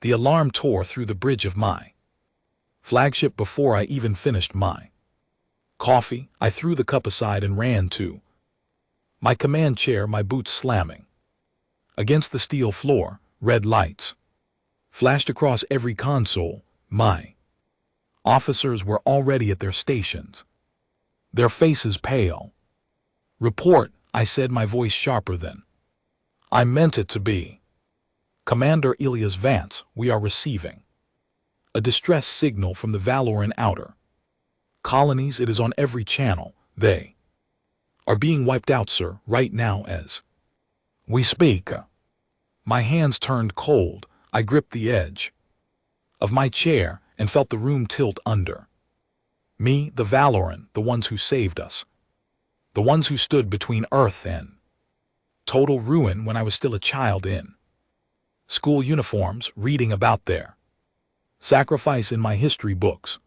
The alarm tore through the bridge of my flagship before I even finished my coffee. I threw the cup aside and ran to my command chair, my boots slamming against the steel floor. Red lights flashed across every console. My officers were already at their stations, their faces pale. "Report," I said, my voice sharper than I meant it to be. "Commander Elias Vance, we are receiving a distress signal from the Valoran outer colonies. It is on every channel. They are being wiped out, sir, right now as we speak." My hands turned cold. I gripped the edge of my chair and felt the room tilt under me. The Valoran, the ones who saved us, the ones who stood between Earth and total ruin when I was still a child in school uniforms, reading about their sacrifice in my history books.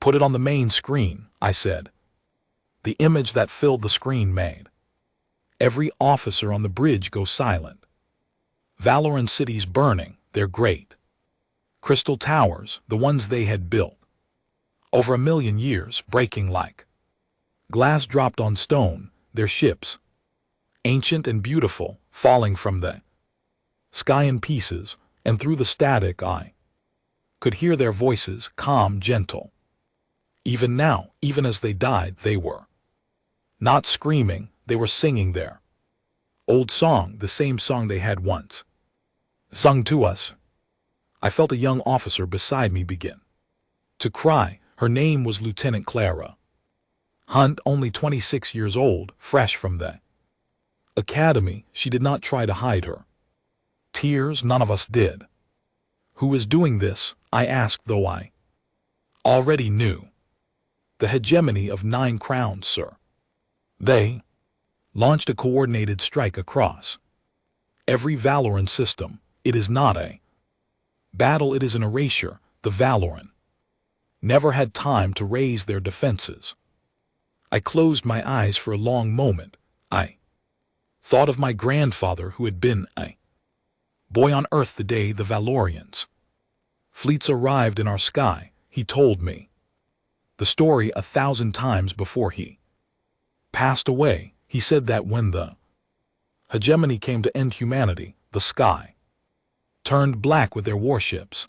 "Put it on the main screen," I said. The image that filled the screen made every officer on the bridge go silent. Valoran cities burning, their great crystal towers, the ones they had built over 1,000,000 years, breaking like glass dropped on stone, their ships, ancient and beautiful, falling from the sky in pieces, and through the static I could hear their voices, calm, gentle. Even now, even as they died, they were not screaming, they were singing their old song, the same song they had once sung to us. I felt a young officer beside me begin to cry. Her name was Lieutenant Clara Hunt, only 26 years old, fresh from the academy. She did not try to hide her tears, none of us did. "Who is doing this?" I asked, though I already knew. "The hegemony of 9 crowns, sir. They launched a coordinated strike across every Valoran system. It is not a battle, it is an erasure. The Valoran never had time to raise their defenses." I closed my eyes for a long moment. I thought of my grandfather, who had been a boy on Earth the day the Valorians fleets arrived in our sky. He told me the story 1,000 times before he passed away. He said that when the hegemony came to end humanity, the sky turned black with their warships.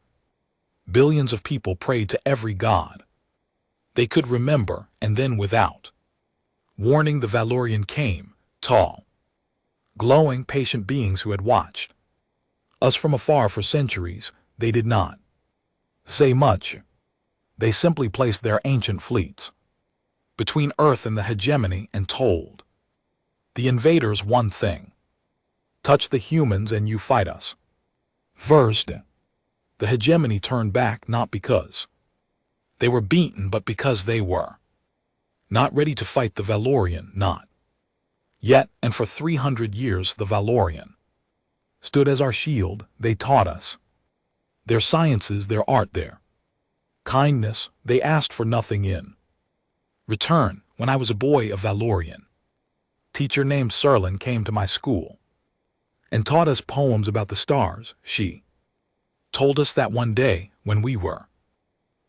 Billions of people prayed to every god they could remember, and then without warning the Valorian came, tall, glowing, patient beings who had watched us from afar for centuries. They did not say much. They simply placed their ancient fleets between Earth and the hegemony and told the invaders one thing: touch the humans and you fight us first. The hegemony turned back, not because they were beaten, but because they were not ready to fight the Valorian, not yet. And for 300 years the Valorian stood as our shield. They taught us their sciences, their art, their kindness. They asked for nothing in return. When I was a boy, a Valorian teacher named Serlin came to my school and taught us poems about the stars. She told us that one day, when we were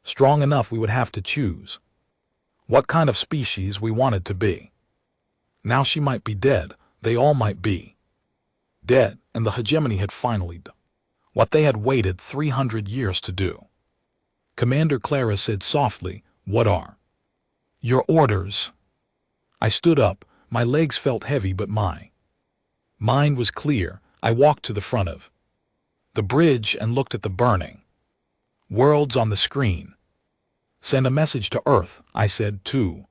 strong enough, we would have to choose what kind of species we wanted to be. Now she might be dead, they all might be dead, and the hegemony had finally done what they had waited 300 years to do. Commander Clara said softly, "What are your orders?" I stood up. My legs felt heavy, but my mind was clear. I walked to the front of the bridge and looked at the burning worlds on the screen. "Send a message to Earth," I said, "to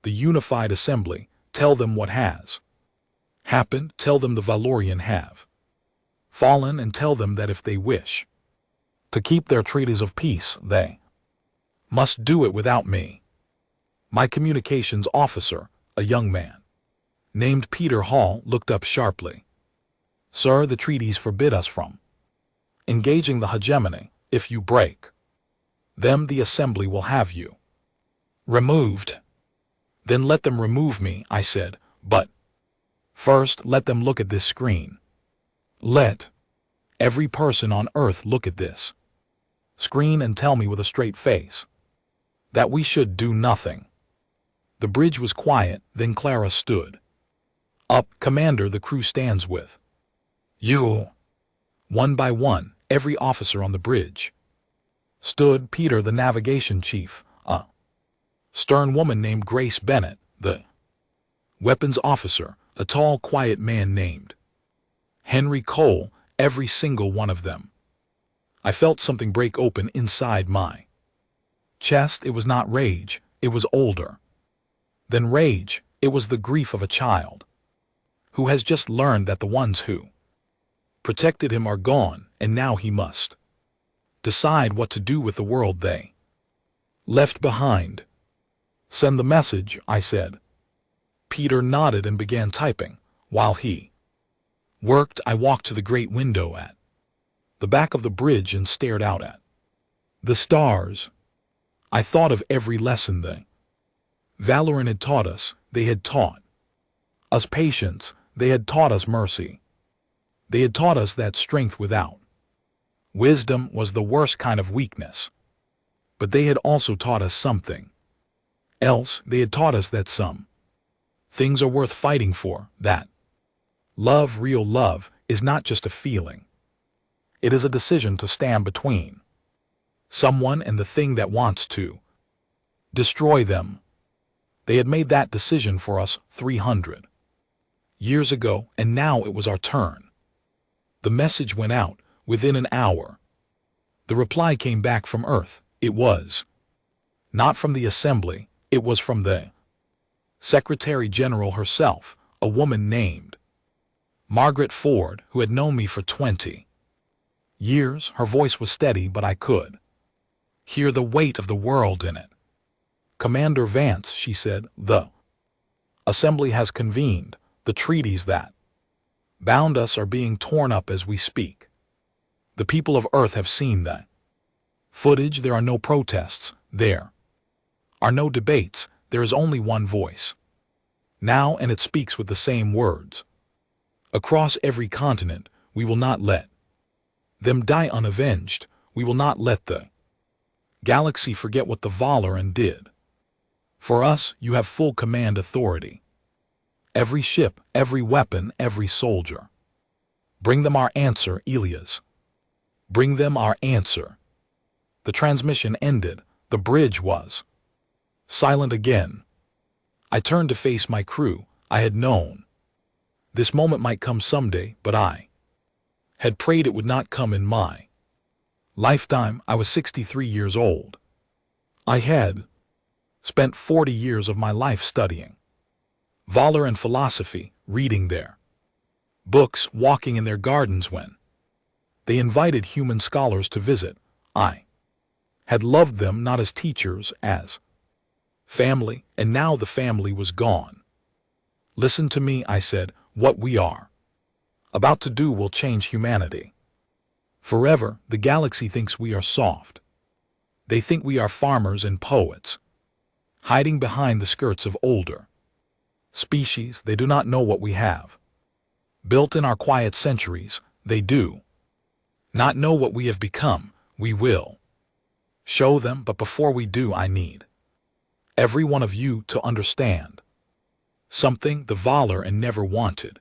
the Unified Assembly. Tell them what has happened. Tell them the Valorian have fallen, and tell them that if they wish to keep their treaties of peace, they must do it without me." My communications officer, a young man named Peter Hall, looked up sharply. "Sir, the treaties forbid us from engaging the hegemony. If you break them, the assembly will have you removed." "Then let them remove me," I said, "but first let them look at this screen." Let Every person on Earth look at this screen and tell me with a straight face that we should do nothing. The bridge was quiet, then Clara stood up. Commander, the crew stands with you. One by one, every officer on the bridge stood. Peter, the navigation chief, a stern woman named Grace Bennett, the weapons officer, a tall, quiet man named Henry Cole, every single one of them. I felt something break open inside my chest. It was not rage, it was older than rage. It was the grief of a child who has just learned that the ones who protected him are gone, and now he must decide what to do with the world they left behind. Send the message, I said. Peter nodded and began typing. While he worked, I walked to the great window at the back of the bridge and stared out at the stars. I thought of every lesson they Valoran had taught us. They had taught us patience. They had taught us mercy. They had taught us that strength without wisdom was the worst kind of weakness. But they had also taught us something else. They had taught us that some things are worth fighting for, that love, real love, is not just a feeling. It is a decision to stand between someone and the thing that wants to destroy them. They had made that decision for us 300 years ago, and now it was our turn. The message went out within an hour. The reply came back from Earth. It was not from the assembly, it was from the Secretary General herself, a woman named Margaret Ford, who had known me for 20 years. Her voice was steady, but I could hear the weight of the world in it. Commander Vance, she said, the assembly has convened. The treaties that bound us are being torn up as we speak. The people of Earth have seen the footage. There are no protests. There are no debates. There is only one voice now, and it speaks with the same words. Across every continent, we will not let them die unavenged. We will not let the galaxy forget what the Valoran did. For us, you have full command authority. Every ship, every weapon, every soldier. Bring them our answer, Elias. Bring them our answer. The transmission ended. The bridge was silent again. I turned to face my crew. I had known this moment might come someday, but I had prayed it would not come in my lifetime. I was 63 years old. I had spent 40 years of my life studying Valor and philosophy, reading their books, walking in their gardens when they invited human scholars to visit. I had loved them not as teachers, as family, and now the family was gone. Listen to me, I said. What we are about to do will change humanity forever. The galaxy thinks we are soft. They think we are farmers and poets, hiding behind the skirts of older species. They do not know what we have built in our quiet centuries. They do not know what we have become. We will show them, but before we do, I need every one of you to understand something. The Valoran never wanted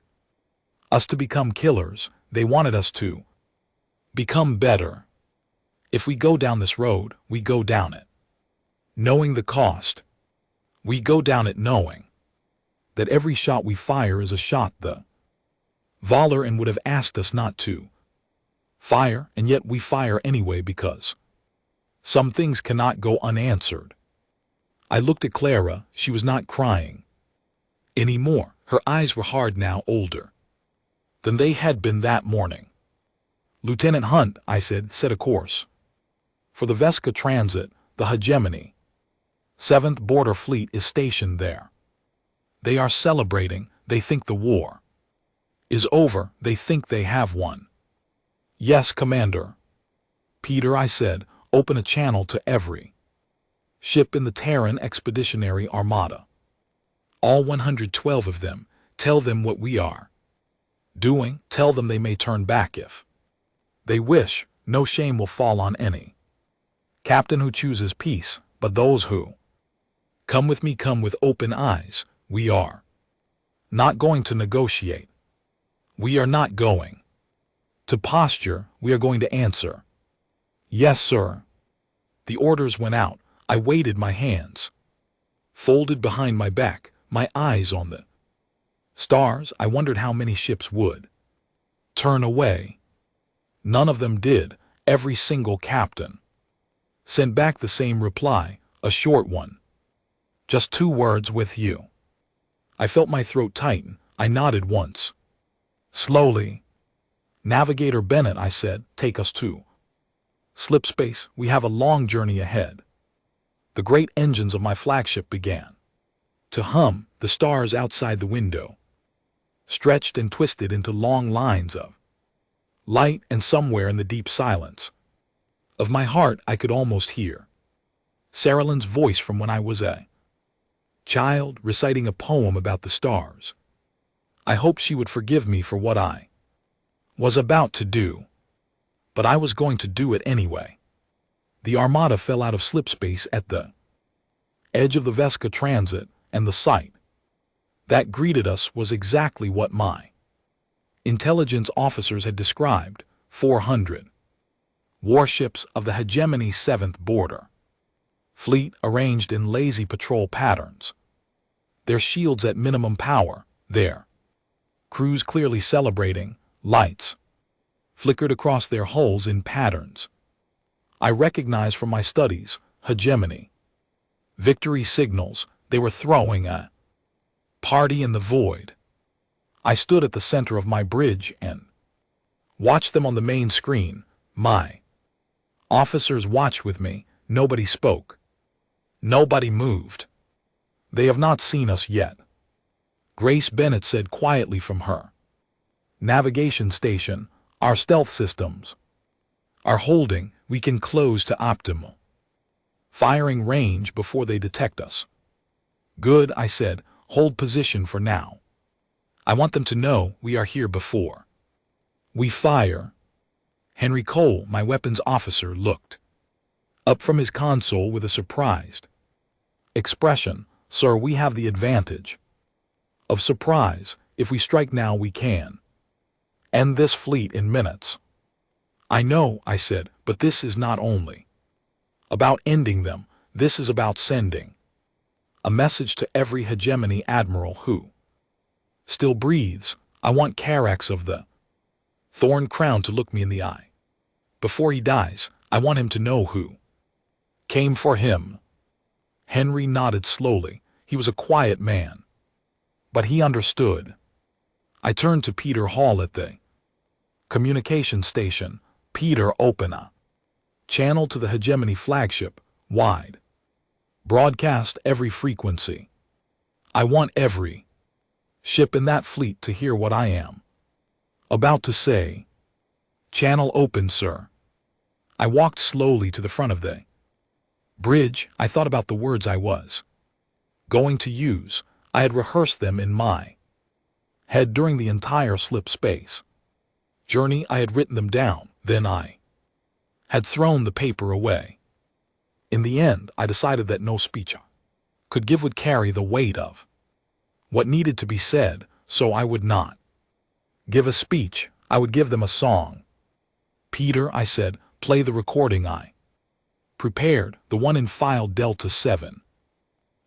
us to become killers. They wanted us to become better. If we go down this road, we go down it knowing the cost. We go down it knowing that every shot we fire is a shot the Valoran would have asked us not to fire, and yet we fire anyway because some things cannot go unanswered. I looked at Clara. She was not crying anymore. Her eyes were hard now, older than they had been that morning. Lieutenant Hunt, I said, set a course for the Vesca transit. The hegemony 7th Border Fleet is stationed there. They are celebrating. They think the war is over. They think they have won. Yes, Commander. Peter, I said, open a channel to every ship in the Terran Expeditionary Armada. All 112 of them. Tell them what we are doing. Tell them they may turn back if They wish no shame will fall on any captain who chooses peace, but those who come with me come with open eyes. We are not going to negotiate. We are not going to posture. We are going to answer. Yes, sir. The orders went out. I waited, my hands folded behind my back, my eyes on the stars. I wondered how many ships would turn away. None of them did. Every single captain sent back the same reply, a short one. Just 2 words, with you. I felt my throat tighten. I nodded once. Slowly. Navigator Bennett, I said, take us to slipspace. We have a long journey ahead. The great engines of my flagship began to hum. The stars outside the window stretched and twisted into long lines of light, and somewhere in the deep silence of my heart I could almost hear Sarah Lynn's voice from when I was a child, reciting a poem about the stars. I hoped she would forgive me for what I was about to do, but I was going to do it anyway. The Armada fell out of slipspace at the edge of the Vesca transit, and the sight that greeted us was exactly what my intelligence officers had described: 400 warships of the Hegemony 7th Border Fleet arranged in lazy patrol patterns, their shields at minimum power, their crews clearly celebrating. Lights flickered across their hulls in patterns I recognized from my studies. Hegemony victory signals. They were throwing a party in the void. I stood at the center of my bridge and watched them on the main screen. My officers watched with me. Nobody spoke. Nobody moved. They have not seen us yet, Grace Bennett said quietly from her navigation station. Our stealth systems are holding. We can close to optimal firing range before they detect us. Good, I said. Hold position for now. I want them to know we are here before we fire. Henry Cole, my weapons officer, looked up from his console with a surprised expression. Sir, we have the advantage of surprise. If we strike now, we can end this fleet in minutes. I know, I said, but this is not only about ending them. This is about sending a message to every Hegemony admiral who still breathes. I want Carax of the Thorn Crown to look me in the eye before he dies. I want him to know who came for him. Henry nodded slowly. He was a quiet man, but he understood. I turned to Peter Hall at the communication station. Peter, open a channel to the Hegemony flagship. Wide broadcast every frequency. I want every ship in that fleet to hear what I am about to say. Channel open, sir. I walked slowly to the front of the bridge. I thought about the words I was going to use. I had rehearsed them in my head during the entire slip space journey. I had written them down. Then I had thrown the paper away. In the end, I decided that no speech I could give would carry the weight of what needed to be said, so I would not give a speech. I would give them a song. Peter, I said, play the recording I prepared, the one in file Delta 7.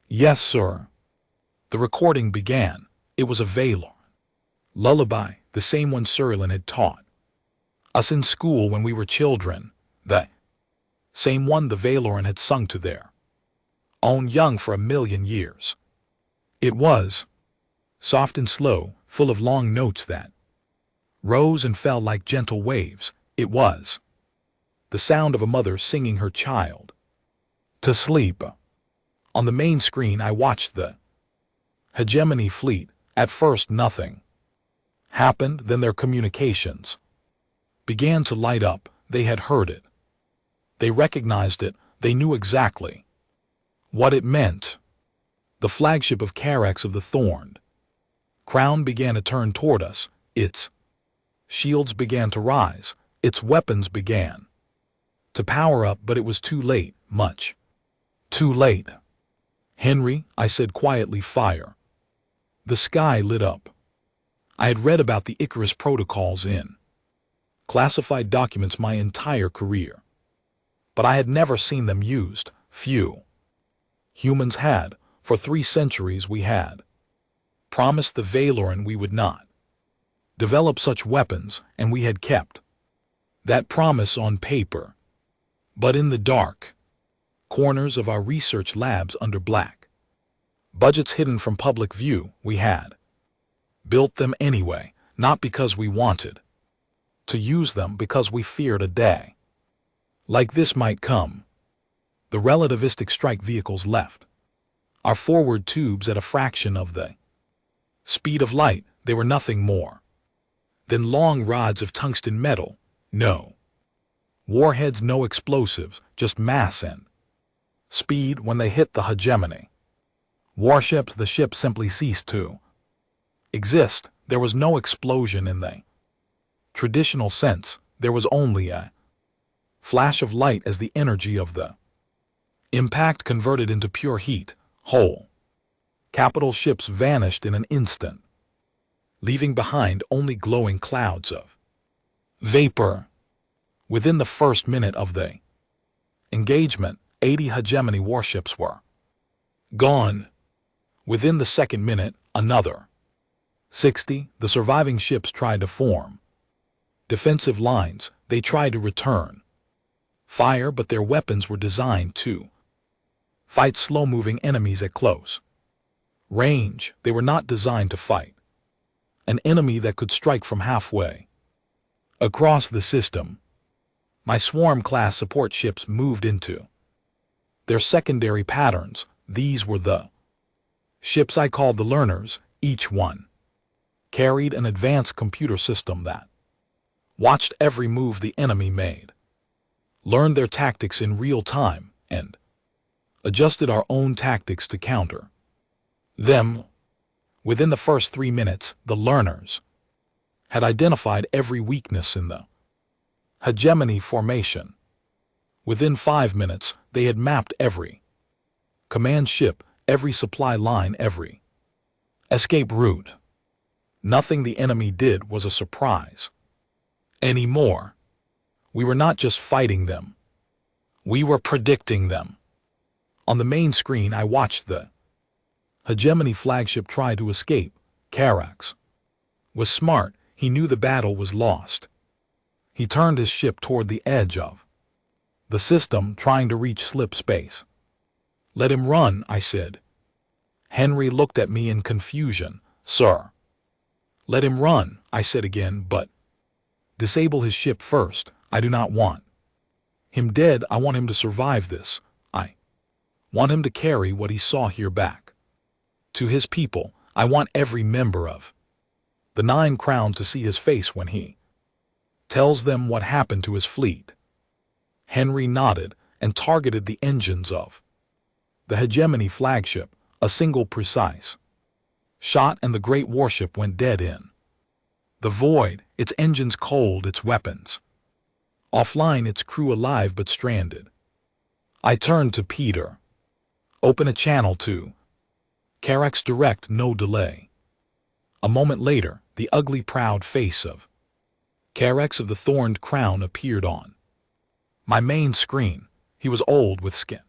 Yes, sir. The recording began. It was a Valor lullaby, the same one Serlin had taught us in school when we were children, the same one the Valoran had sung to their own young for 1,000,000 years. It was soft and slow, full of long notes that rose and fell like gentle waves. It was the sound of a mother singing her child to sleep. On the main screen I watched the Hegemony fleet. At first nothing happened, then their communications began to light up. They had heard it. They recognized it. They knew exactly what it meant. The flagship of Carax of the Thorn Crown began to turn toward us. Its shields began to rise. its weapons began to power up, but it was too late, much too late. Henry, I said quietly, fire. The sky lit up. I had read about the Icarus protocols in classified documents my entire career, but I had never seen them used. Few humans had. For 3 centuries we had promised the Valoran we would not develop such weapons, and we had kept that promise on paper. But in the dark corners of our research labs, under black budgets hidden from public view, we had built them anyway, not because we wanted to use them, because we feared a day like this might come. The relativistic strike vehicles left our forward tubes at a fraction of the speed of light. They were nothing more than long rods of tungsten metal. No warheads, no explosives, just mass and speed. When they hit the hegemony warships, the ship simply ceased to exist. There was no explosion in the traditional sense. There was only a flash of light as the energy of the impact converted into pure heat. Whole capital ships vanished in an instant, leaving behind only glowing clouds of vapor. Within the first minute of the engagement, 80 hegemony warships were gone. Within the second minute, another 60. The surviving ships tried to form defensive lines. They tried to return fire, but their weapons were designed to fight slow-moving enemies at close range. They were not designed to fight an enemy that could strike from halfway across the system. My swarm-class support ships moved into their secondary patterns. These were the ships I called the learners. Each one carried an advanced computer system that watched every move the enemy made, learned their tactics in real time, and adjusted our own tactics to counter them. Within the first 3 minutes, the learners had identified every weakness in the hegemony formation. Within 5 minutes, they had mapped every command ship, every supply line, every escape route. Nothing the enemy did was a surprise anymore. We were not just fighting them, we were predicting them. On the main screen, I watched the hegemony flagship try to escape. Carax was smart. He knew the battle was lost. He turned his ship toward the edge of the system, trying to reach slip space. Let him run, I said. Henry looked at me in confusion. Sir, let him run, I said again, but disable his ship first. I do not want him dead. I want him to survive this. I want him to carry what he saw here back to his people. I want every member of the 9 Crowns to see his face when he tells them what happened to his fleet. Henry nodded and targeted the engines of the hegemony flagship. A single precise shot and the great warship went dead in the void, its engines cold, its weapons offline, its crew alive but stranded. I turned to Peter. Open a channel to Carax direct, no delay. A moment later, the ugly, proud face of Carax of the Thorned Crown appeared on my main screen. He was old, with skin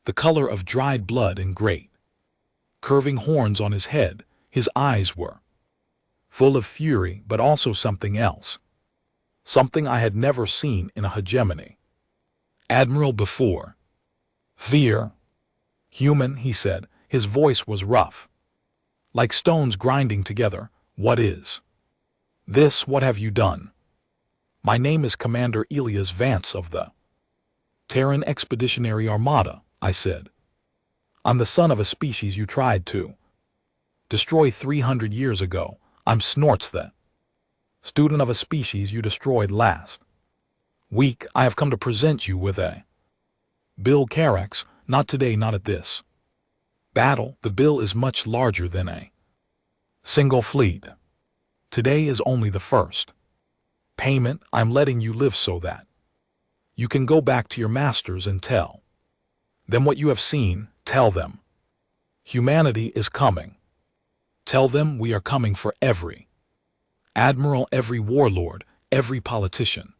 the color of dried blood and great curving horns on his head. His eyes were full of fury, but also something else, something I had never seen in a hegemony admiral before. Fear. Human, he said. His voice was rough, like stones grinding together. What is this? What have you done? My name is Commander Elias Vance of the Terran Expeditionary Armada, I said. I'm the son of a species you tried to destroy 300 years ago. I'm Snorts, the student of a species you destroyed last week. I have come to present you with a bill. Carax, not today, not at this battle. The bill is much larger than a single fleet. Today is only the first Payment, I'm letting you live so that you can go back to your masters and tell them what you have seen. Tell them humanity is coming. Tell them we are coming for every admiral, every warlord, every politician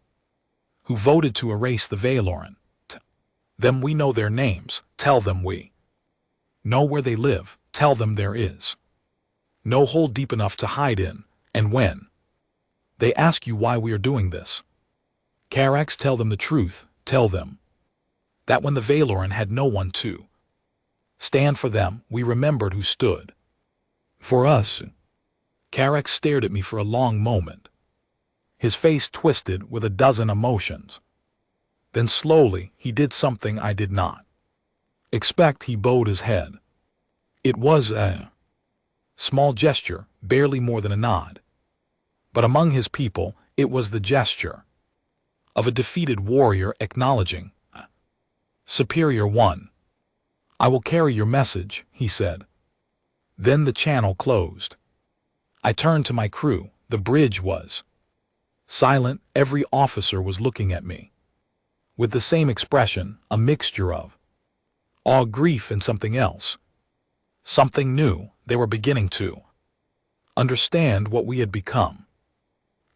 who voted to erase the Valoran. Them we know their names. Tell them we know where they live. Tell them there is no hole deep enough to hide in. And when they ask you why we are doing this, Carax, tell them the truth. Tell them that when the Valoran had no one to stand for them, we remembered who stood for us. Carax stared at me for a long moment, his face twisted with a dozen emotions. Then slowly he did something I did not expect. He bowed his head. It was a small gesture, barely more than a nod. But among his people, it was the gesture of a defeated warrior acknowledging a superior one. I will carry your message, he said. Then the channel closed. I turned to my crew. The bridge was silent. Every officer was looking at me with the same expression, a mixture of awe, grief, and something else. Something new. They were beginning to understand what we had become.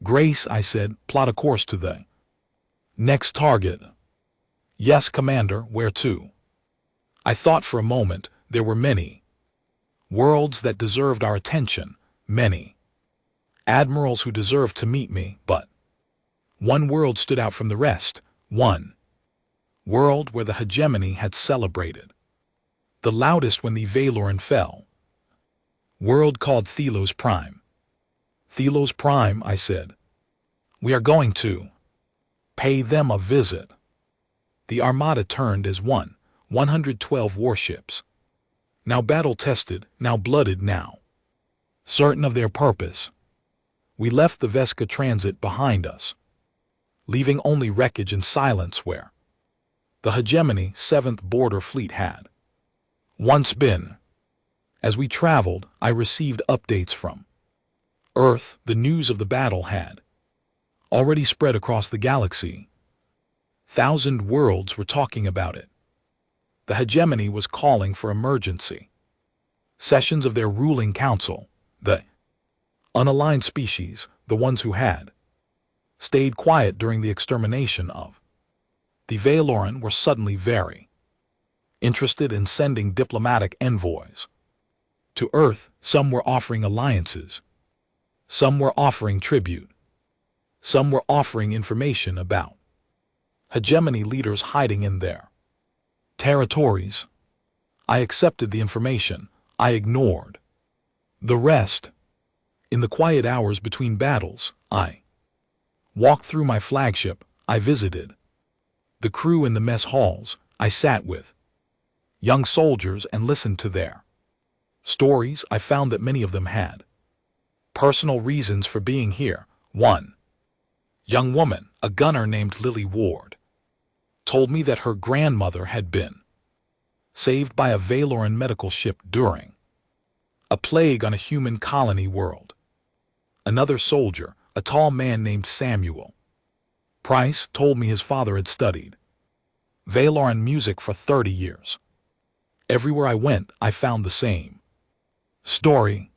Grace, I said, plot a course to the next target. Yes, Commander, where to? I thought for a moment. There were many worlds that deserved our attention, many admirals who deserved to meet me, but one world stood out from the rest, one world where the hegemony had celebrated the loudest when the Valoran fell. World called Thelos Prime. Thelos Prime, I said. We are going to pay them a visit. The Armada turned as 112 warships. Now battle-tested, now blooded, now certain of their purpose. We left the Vesca transit behind us, leaving only wreckage and silence where the hegemony 7th Border Fleet had once been. As we traveled, I received updates from Earth. The news of the battle had already spread across the galaxy. 1,000 worlds were talking about it. The hegemony was calling for emergency sessions of their ruling council. The unaligned species, the ones who had stayed quiet during the extermination of the Valoran, were suddenly very interested in sending diplomatic envoys to Earth. Some were offering alliances. Some were offering tribute. Some were offering information about hegemony leaders hiding in their territories. I accepted the information. I ignored the rest. In the quiet hours between battles, I walked through my flagship. I visited the crew in the mess halls. I sat with young soldiers and listened to their stories. I found that many of them had personal reasons for being here. One young woman, a gunner named Lily Ward, told me that her grandmother had been saved by a Valoran medical ship during a plague on a human colony world. Another soldier, a tall man named Samuel Price, told me his father had studied Valoran music for 30 years. Everywhere I went, I found the same story.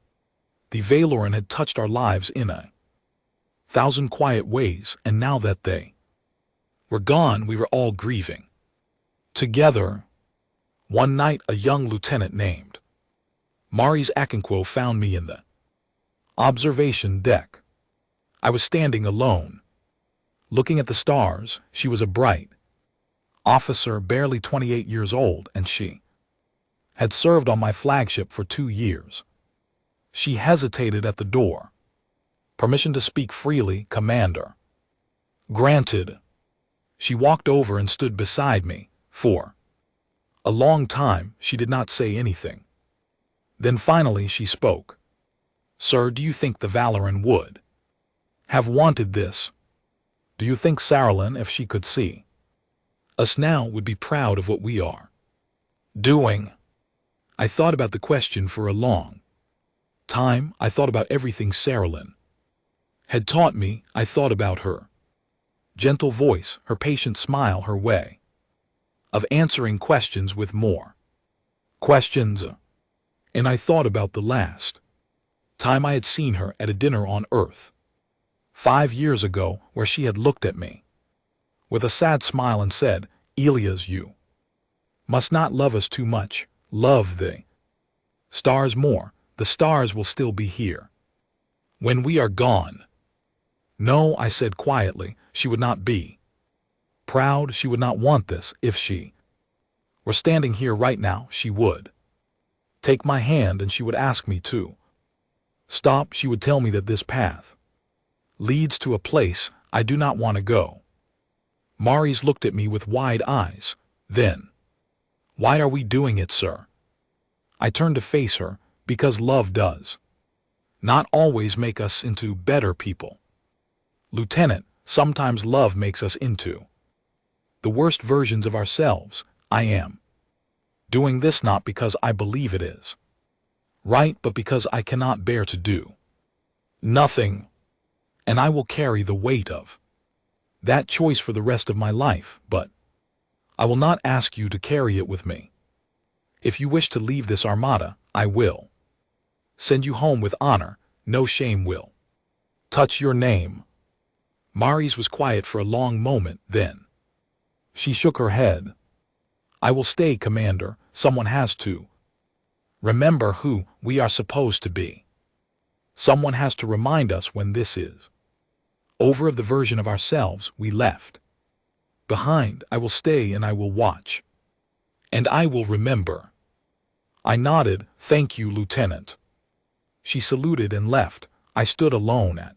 The Valoran had touched our lives in 1,000 quiet ways, and now that they were gone, we were all grieving together. One night, a young lieutenant named Maurice Akinquo found me in the observation deck. I was standing alone, looking at the stars. She was a bright officer, barely 28 years old, and she had served on my flagship for 2 years. She hesitated at the door. Permission to speak freely, Commander. Granted. She walked over and stood beside me. For a long time, she did not say anything. Then finally she spoke. Sir, do you think the Valoran would have wanted this? Do you think Saralyn, if she could see us now, would be proud of what we are doing? I thought about the question for a long time. I thought about everything Saralyn had taught me. I thought about her gentle voice, her patient smile, her way of answering questions with more questions. And I thought about the last time I had seen her at a dinner on Earth, 5 years ago, where she had looked at me with a sad smile and said, "Elias, you must not love us too much. Love the stars more. The stars will still be here when we are gone." No, I said quietly, she would not be proud. She would not want this. If she were standing here right now, she would take my hand and she would ask me to stop. She would tell me that this path leads to a place I do not want to go. Maurice looked at me with wide eyes. Then, why are we doing it, sir? I turned to face her, because love does not always make us into better people. Lieutenant, sometimes love makes us into the worst versions of ourselves. I am doing this not because I believe it is right, but because I cannot bear to do nothing, and I will carry the weight of that choice for the rest of my life, but I will not ask you to carry it with me. If you wish to leave this armada, I will send you home with honor. No shame will touch your name. Maurice was quiet for a long moment, then she shook her head. I will stay, Commander. Someone has to remember who we are supposed to be. Someone has to remind us when this is over, of the version of ourselves we left behind. I will stay and I will watch. And I will remember. I nodded. Thank you, Lieutenant. She saluted and left. I stood alone at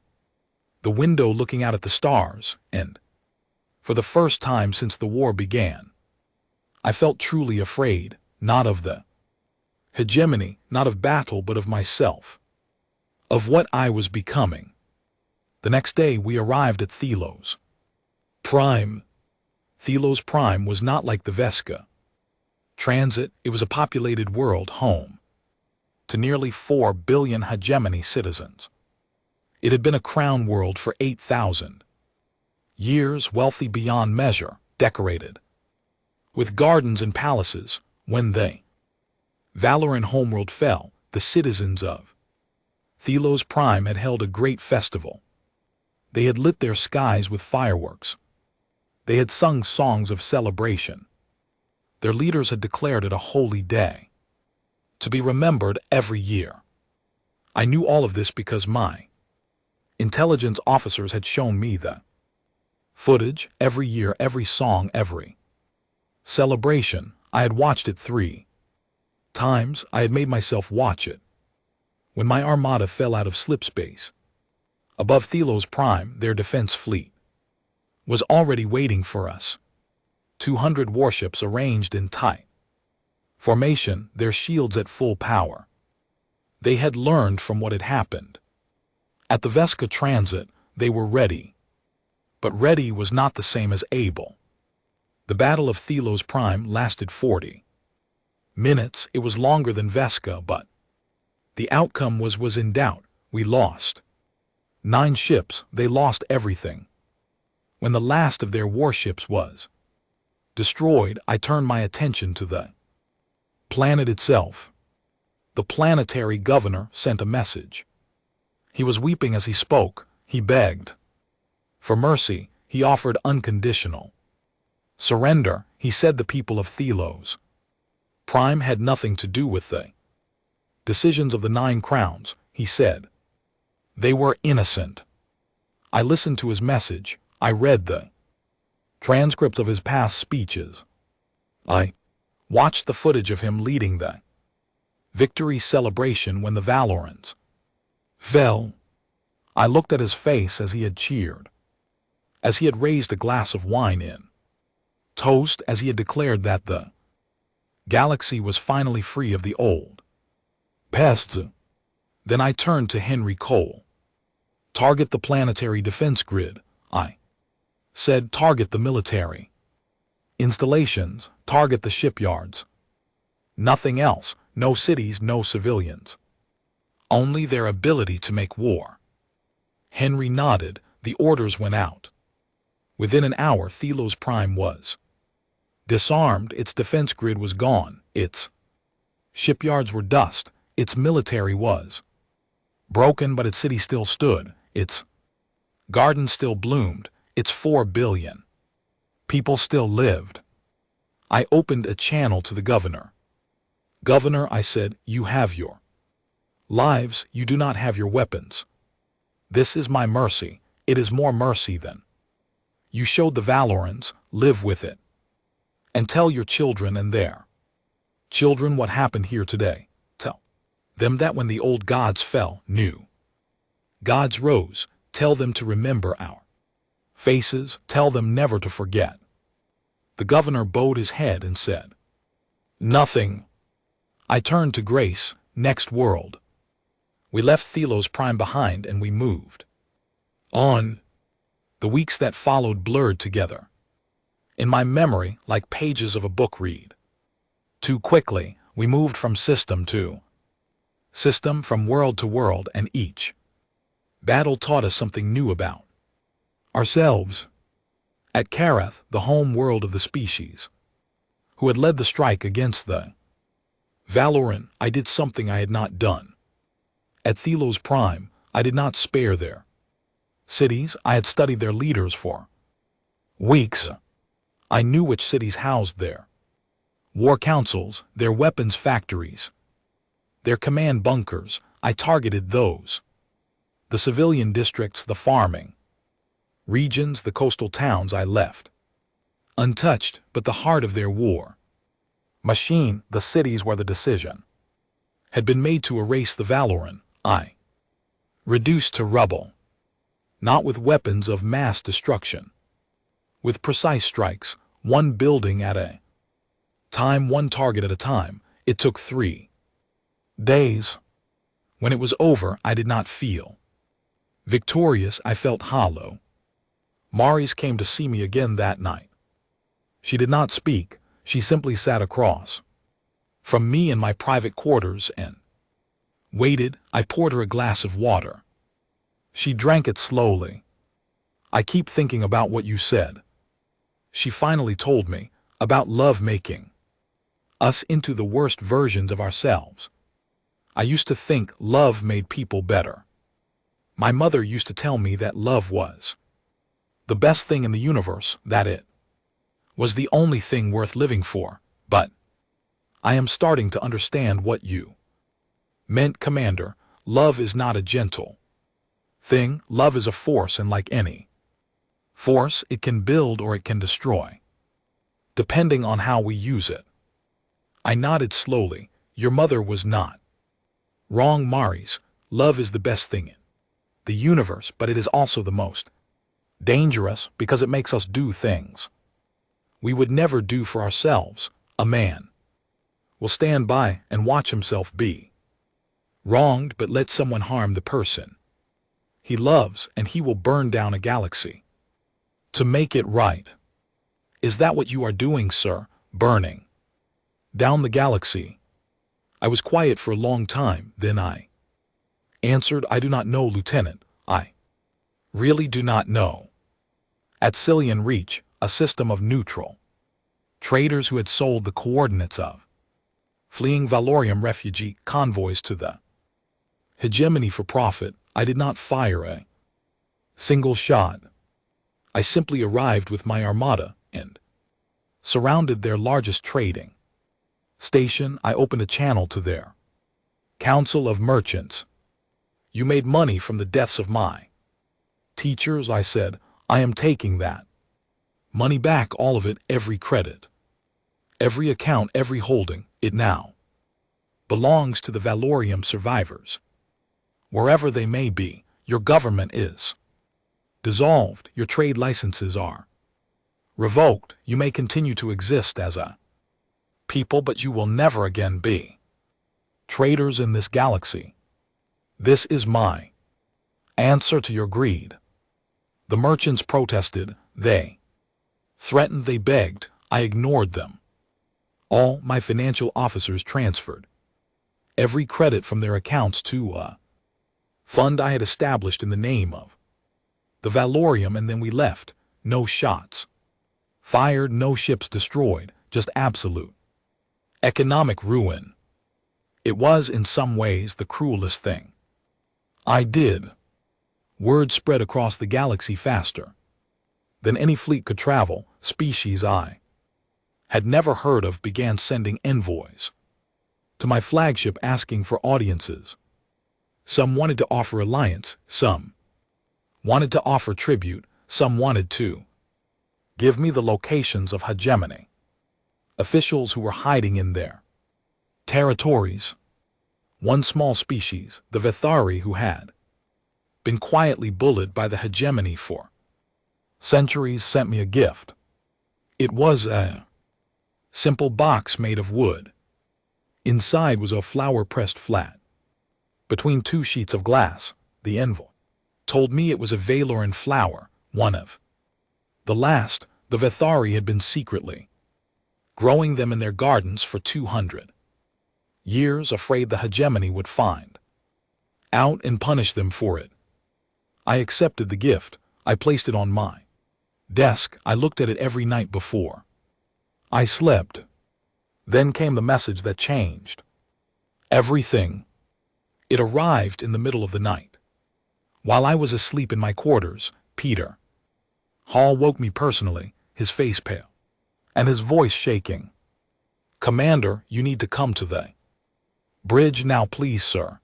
the window looking out at the stars, and for the first time since the war began, I felt truly afraid, not of the hegemony, not of battle, but of myself, of what I was becoming. The next day we arrived at Thelos Prime. Thelos Prime was not like the Vesca transit. It was a populated world, home to nearly 4 billion hegemony citizens. It had been a crown world for 8,000 years, wealthy beyond measure, decorated with gardens and palaces. When the Valoran homeworld fell, the citizens of Thelos Prime had held a great festival. They had lit their skies with fireworks. They had sung songs of celebration. Their leaders had declared it a holy day, to be remembered every year. I knew all of this because my intelligence officers had shown me the footage. Every year, every song, every celebration. I had watched it 3 times. I had made myself watch it. When my armada fell out of slipspace above Thelos Prime, their defense fleet was already waiting for us. 200 warships arranged in tight formation, their shields at full power. They had learned from what had happened at the Vesca transit. They were ready. But ready was not the same as able. The Battle of Thelos Prime lasted 40 minutes. It was longer than Vesca, but the outcome was in doubt. We lost 9 ships. They lost everything. When the last of their warships was destroyed, I turned my attention to the planet itself. The planetary governor sent a message. He was weeping as he spoke. He begged for mercy. He offered unconditional surrender. He said the people of Thelos Prime had nothing to do with the decisions of the 9 crowns. He said they were innocent. I listened to his message. I read the transcript of his past speeches. I watched the footage of him leading the victory celebration when the Valorans fell. I looked at his face as he had cheered, as he had raised a glass of wine in toast, as he had declared that the galaxy was finally free of the old pests. Then I turned to Henry Cole. Target the planetary defense grid, I said. Target the military installations. Target the shipyards. Nothing else. No cities, no civilians. Only their ability to make war. Henry nodded. The orders went out. Within an hour, Thelos Prime was disarmed. Its defense grid was gone. Its shipyards were dust. Its military was broken, but its city still stood. Its garden still bloomed. Its 4 billion people still lived. I opened a channel to the governor. Governor, I said, you have your lives, you do not have your weapons. This is my mercy. It is more mercy than you showed the Valorans. Live with it. And tell your children and their children what happened here today. Tell them that when the old gods fell, new gods rose. Tell them to remember our faces. Tell them never to forget. The governor bowed his head and said, nothing. I turned to Grace. Next world. We left Thelos Prime behind and we moved on. The weeks that followed blurred together in my memory like pages of a book read. Too quickly, we moved from system to system, from world to world, and each battle taught us something new about ourselves. At Karath, the home world of the species who had led the strike against the Valoran, I did something I had not done. At Thelos Prime, I did not spare their cities. I had studied their leaders for weeks. I knew which cities housed their war councils, their weapons factories, their command bunkers. I targeted those. The civilian districts, the farming regions, the coastal towns I left untouched, but the heart of their war machine, the cities where the decision had been made to erase the Valoran, I reduced to rubble. Not with weapons of mass destruction. With precise strikes, one building at a time, one target at a time. It took 3 days. When it was over, I did not feel victorious. I felt hollow. Maris came to see me again that night. She did not speak. She simply sat across from me in my private quarters and waited. I poured her a glass of water. She drank it slowly. I keep thinking about what you said. She finally told me about love making us into the worst versions of ourselves. I used to think love made people better. My mother used to tell me that love was the best thing in the universe, that it was the only thing worth living for, but I am starting to understand what you meant, Commander. Love is not a gentle thing. Love is a force, and like any force, it can build or it can destroy, depending on how we use it. I nodded slowly. Your mother was not wrong, Maris. Love is the best thing in the universe, but it is also the most dangerous because it makes us do things we would never do for ourselves. A man will stand by and watch himself be wronged, but let someone harm the person he loves, and he will burn down a galaxy to make it right. Is that what you are doing, sir? Burning down the galaxy? I was quiet for a long time, then I answered, I do not know, Lieutenant. I really do not know. At Cillian Reach, a system of neutral traders who had sold the coordinates of fleeing Valorium refugee convoys to the hegemony for profit, I did not fire a single shot. I simply arrived with my armada and surrounded their largest trading station. I opened a channel to their Council of Merchants. You made money from the deaths of my teachers, I said. I am taking that money back, all of it, every credit, every account, every holding. It now belongs to the Valorium survivors. Wherever they may be, your government is dissolved, your trade licenses are revoked. You may continue to exist as a people, but you will never again be traders in this galaxy. This is my answer to your greed. The merchants protested. They threatened. They begged. I ignored them. All my financial officers transferred every credit from their accounts to a fund I had established in the name of the Valorium, and then we left. No shots fired, no ships destroyed, just absolute economic ruin. It was, in some ways, the cruelest thing I did. Word spread across the galaxy faster than any fleet could travel. Species I had never heard of began sending envoys to my flagship asking for audiences. Some wanted to offer alliance, some wanted to offer tribute, some wanted to give me the locations of hegemony, officials who were hiding in their territories. One small species, the Vithari, who had been quietly bullied by the hegemony for centuries, sent me a gift. It was a simple box made of wood. Inside was a flower pressed flat between two sheets of glass. The envoy told me it was a Valoran flower, one of the last. The Vithari had been secretly growing them in their gardens for 200 years, afraid the hegemony would find out and punish them for it. I accepted the gift. I placed it on my desk. I looked at it every night before I slept. Then came the message that changed everything. It arrived in the middle of the night. While I was asleep in my quarters, Peter Hall woke me personally, his face pale and his voice shaking. "Commander, you need to come to the bridge now, please, sir."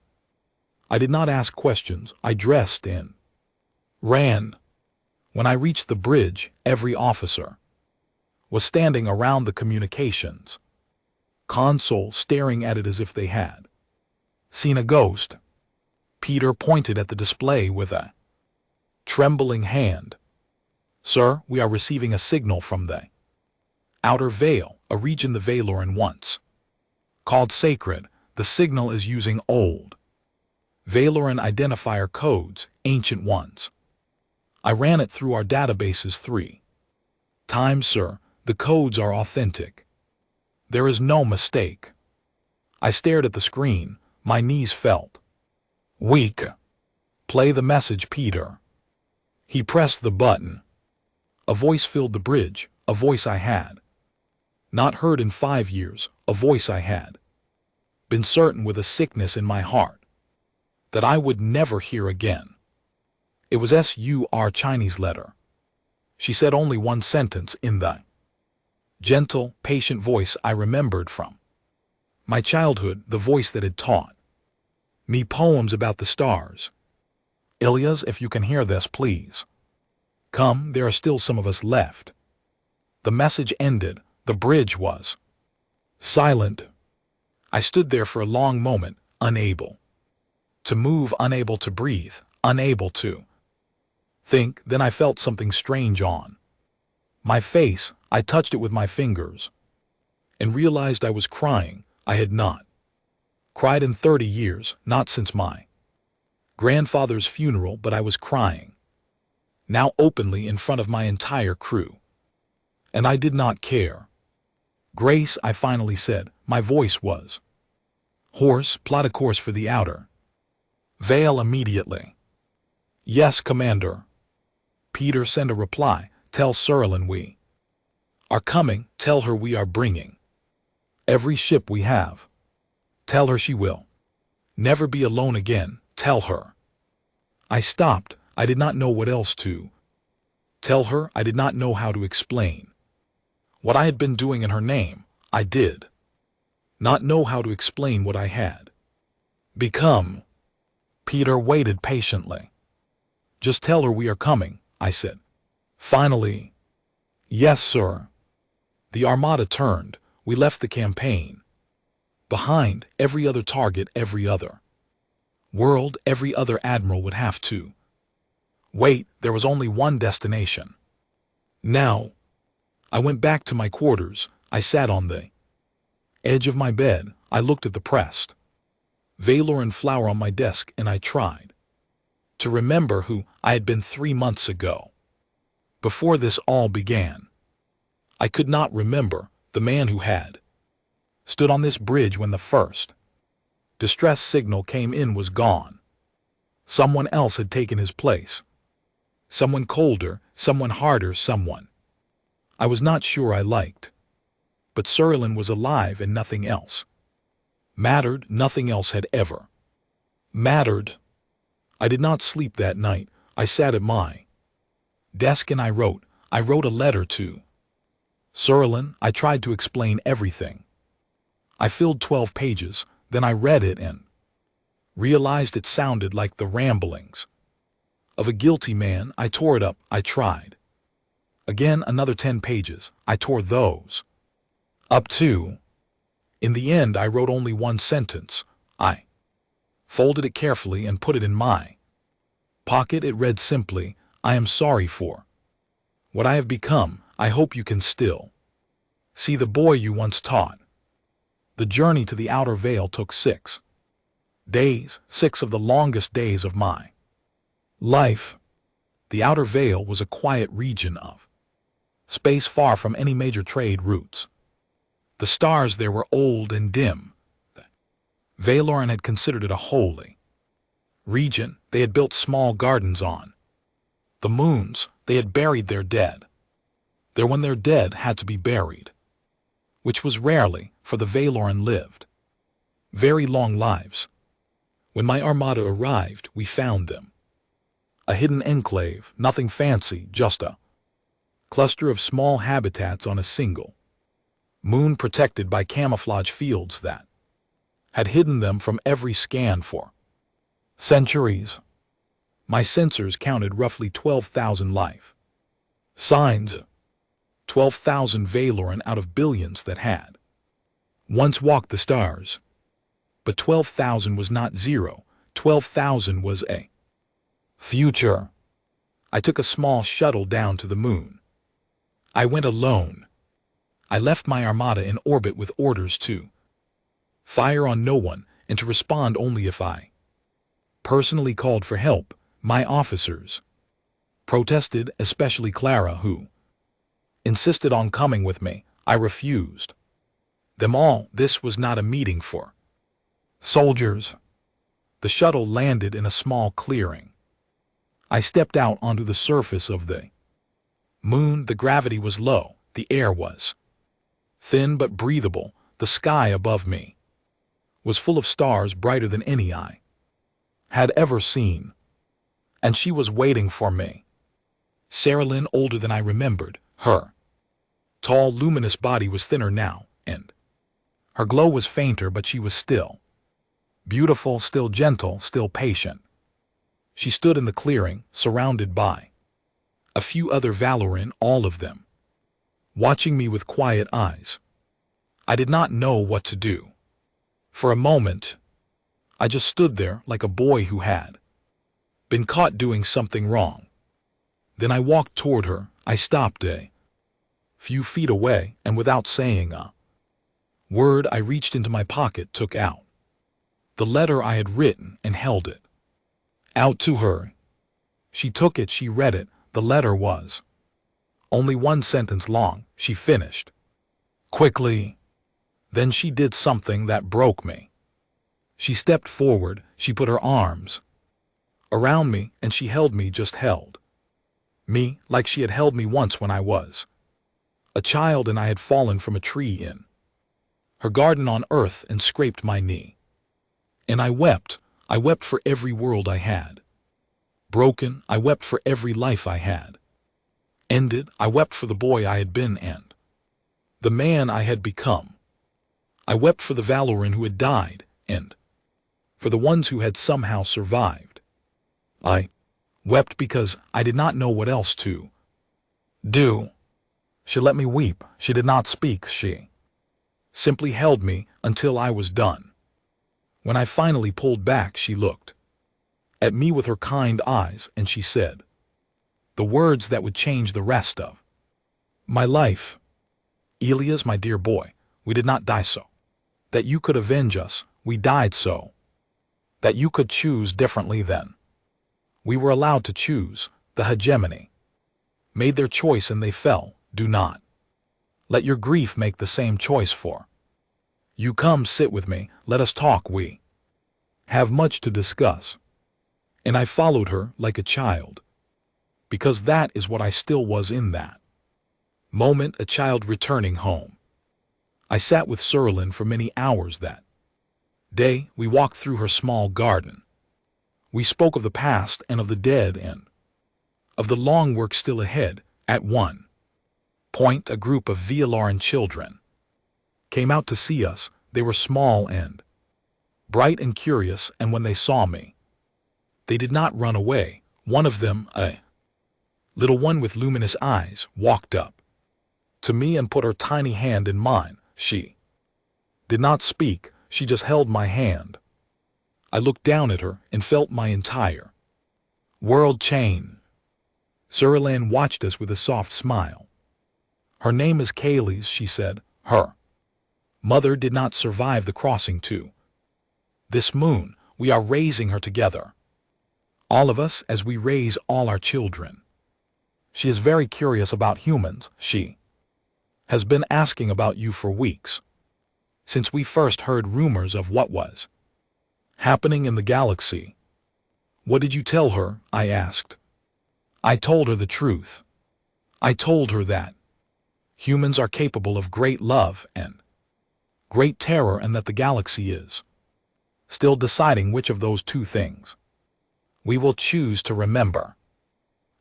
I did not ask questions. I dressed and ran. When I reached the bridge, every officer was standing around the communications console, staring at it as if they had seen a ghost. Peter pointed at the display with a trembling hand. "Sir, we are receiving a signal from the Outer Veil, a region the Valoran once called sacred. The signal is using old Valoran identifier codes, ancient ones. I ran it through our databases 3 times, sir. The codes are authentic. There is no mistake." I stared at the screen. My knees felt weak. "Play the message, Peter." He pressed the button. A voice filled the bridge, a voice I had not heard in 5 years, a voice I had been certain with a sickness in my heart that I would never hear again. It was SUR Chinese letter. She said only one sentence in the gentle, patient voice I remembered from my childhood, the voice that had taught me poems about the stars. "Ilyas, if you can hear this, please come. There are still some of us left." The message ended. The bridge was silent. I stood there for a long moment, unable to move, unable to breathe, unable to think. Then I felt something strange on my face. I touched it with my fingers and realized I was crying. I had not cried in 30 years, not since my grandfather's funeral, but I was crying now openly in front of my entire crew. And I did not care. "Grace," I finally said. My voice was hoarse. "Plot a course for the Outer Veil immediately." "Yes, Commander." Peter sent a reply. "Tell Cerulean we are coming. Tell her we are bringing every ship we have. Tell her she will never be alone again. Tell her." I stopped. I did not know what else to tell her. I did not know how to explain what I had been doing in her name. I did not know how to explain what I had become. Peter waited patiently. "Just tell her we are coming," I said. Finally, "Yes, sir." The Armada turned. We left the campaign behind. Every other target, every other world, every other admiral would have to wait. There was only one destination. Now, I went back to my quarters. I sat on the edge of my bed. I looked at the pressed Valoran flower on my desk, and I tried to remember who I had been 3 months ago, before this all began. I could not remember the man who had stood on this bridge when the first distress signal came in was gone. Someone else had taken his place. Someone colder, someone harder, someone I was not sure I liked. But Serlin was alive and nothing else mattered. Nothing else had ever mattered. I did not sleep that night. I sat at my desk and I wrote a letter to Serlin. I tried to explain everything. I filled 12 pages, then I read it and realized it sounded like the ramblings of a guilty man. I tore it up. I tried again, another 10 pages. I tore those up too. In the end, I wrote only one sentence. I folded it carefully and put it in my pocket. It read simply, I am sorry for what I have become. I hope you can still see the boy you once taught. The journey to the outer veil took 6 days, 6 of the longest days of my life. The outer veil was a quiet region of space far from any major trade routes. The stars there were old and dim. Valoran had considered it a holy region. They had built small gardens on the moons. They had buried their dead there when their dead had to be buried, which was rarely, for the Valoran lived very long lives. When my armada arrived, we found them a hidden enclave, nothing fancy, just a cluster of small habitats on a single moon, protected by camouflage fields that had hidden them from every scan for centuries. My sensors counted roughly 12,000 life signs, 12,000 Valoran out of billions that had once walked the stars. But 12,000 was not zero. 12,000 was a future. I took a small shuttle down to the moon. I went alone. I left my armada in orbit with orders to fire on no one and to respond only if I personally called for help. My officers protested, especially Clara, who insisted on coming with me. I refused them all. This was not a meeting for soldiers. The shuttle landed in a small clearing. I stepped out onto the surface of the moon. The gravity was low. The air was thin but breathable. The sky above me was full of stars brighter than any I had ever seen. And she was waiting for me. Serlin, older than I remembered. Her tall, luminous body was thinner now, and her glow was fainter, but she was still beautiful, still gentle, still patient. She stood in the clearing, surrounded by a few other Valoran, all of them watching me with quiet eyes. I did not know what to do. For a moment, I just stood there like a boy who had been caught doing something wrong. Then I walked toward her. I stopped a few feet away, and without saying a word, I reached into my pocket, took out the letter I had written, and held it out to her. She took it, she read it. The letter was only one sentence long. She finished quickly. Then she did something that broke me. She stepped forward, she put her arms around me, and she held me, just held me, like she had held me once when I was a child and I had fallen from a tree in her garden on earth and scraped my knee. And I wept for every world I had broken. I wept for every life I had ended. I wept for the boy I had been and the man I had become. I wept for the Valoran who had died and for the ones who had somehow survived. I wept because I did not know what else to do. She let me weep. She did not speak. She simply held me until I was done. When I finally pulled back, she looked at me with her kind eyes, and she said the words that would change the rest of my life. Elias, my dear boy, we did not die so that you could avenge us. We died so that you could choose differently then. We were allowed to choose. The hegemony made their choice and they fell. Do not let your grief make the same choice for you. Come sit with me. Let us talk. We have much to discuss. And I followed her like a child. because that is what I still was in that moment, a child returning home. I sat with Serlin for many hours that day. We walked through her small garden. We spoke of the past and of the dead and of the long work still ahead. At one point, a group of Violaran children came out to see us. They were small and bright and curious, and when they saw me, they did not run away. One of them, a little one with luminous eyes, walked up to me and put her tiny hand in mine. She did not speak, she just held my hand. I looked down at her and felt my entire world change. Serlin watched us with a soft smile. Her name is Kaylee's, she said. Her mother did not survive the crossing to this moon. We are raising her together, all of us, as we raise all our children. She is very curious about humans. She has been asking about you for weeks, since we first heard rumors of what was happening in the galaxy. What did you tell her? I asked. I told her the truth. I told her that humans are capable of great love and great terror, and that the galaxy is still deciding which of those two things we will choose to remember.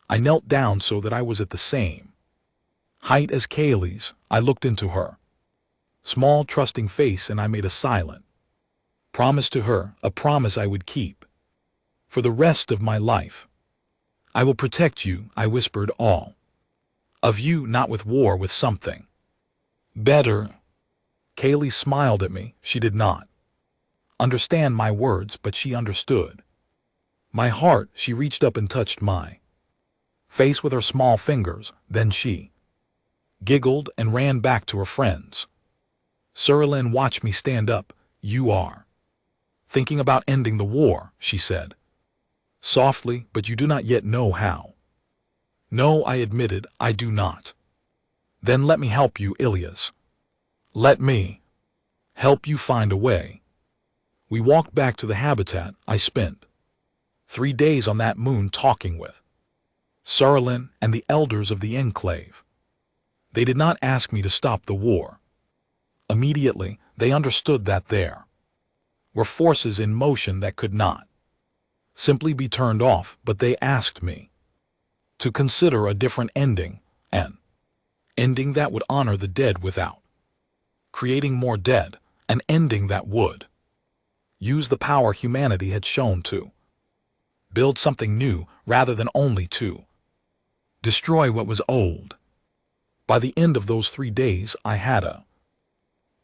I knelt down so that I was at the same height as Kaylee's. I looked into her small, trusting face and I made a silent promise to her, a promise I would keep for the rest of my life. I will protect you, I whispered, all of you, not with war, with something better. Kaylee smiled at me. She did not understand my words, but she understood my heart. She reached up and touched my face with her small fingers. Then she giggled and ran back to her friends. Serlin watched me stand up. You are thinking about ending the war, she said softly, but you do not yet know how. No, I admitted, I do not. Then let me help you, Ilias. Let me help you find a way. We walked back to the habitat. I spent 3 days on that moon talking with Serlin and the elders of the enclave. They did not ask me to stop the war. Immediately, they understood that there were forces in motion that could not simply be turned off, but they asked me to consider a different ending, an ending that would honor the dead without creating more dead, an ending that would use the power humanity had shown to build something new rather than only to destroy what was old. By the end of those 3 days, I had a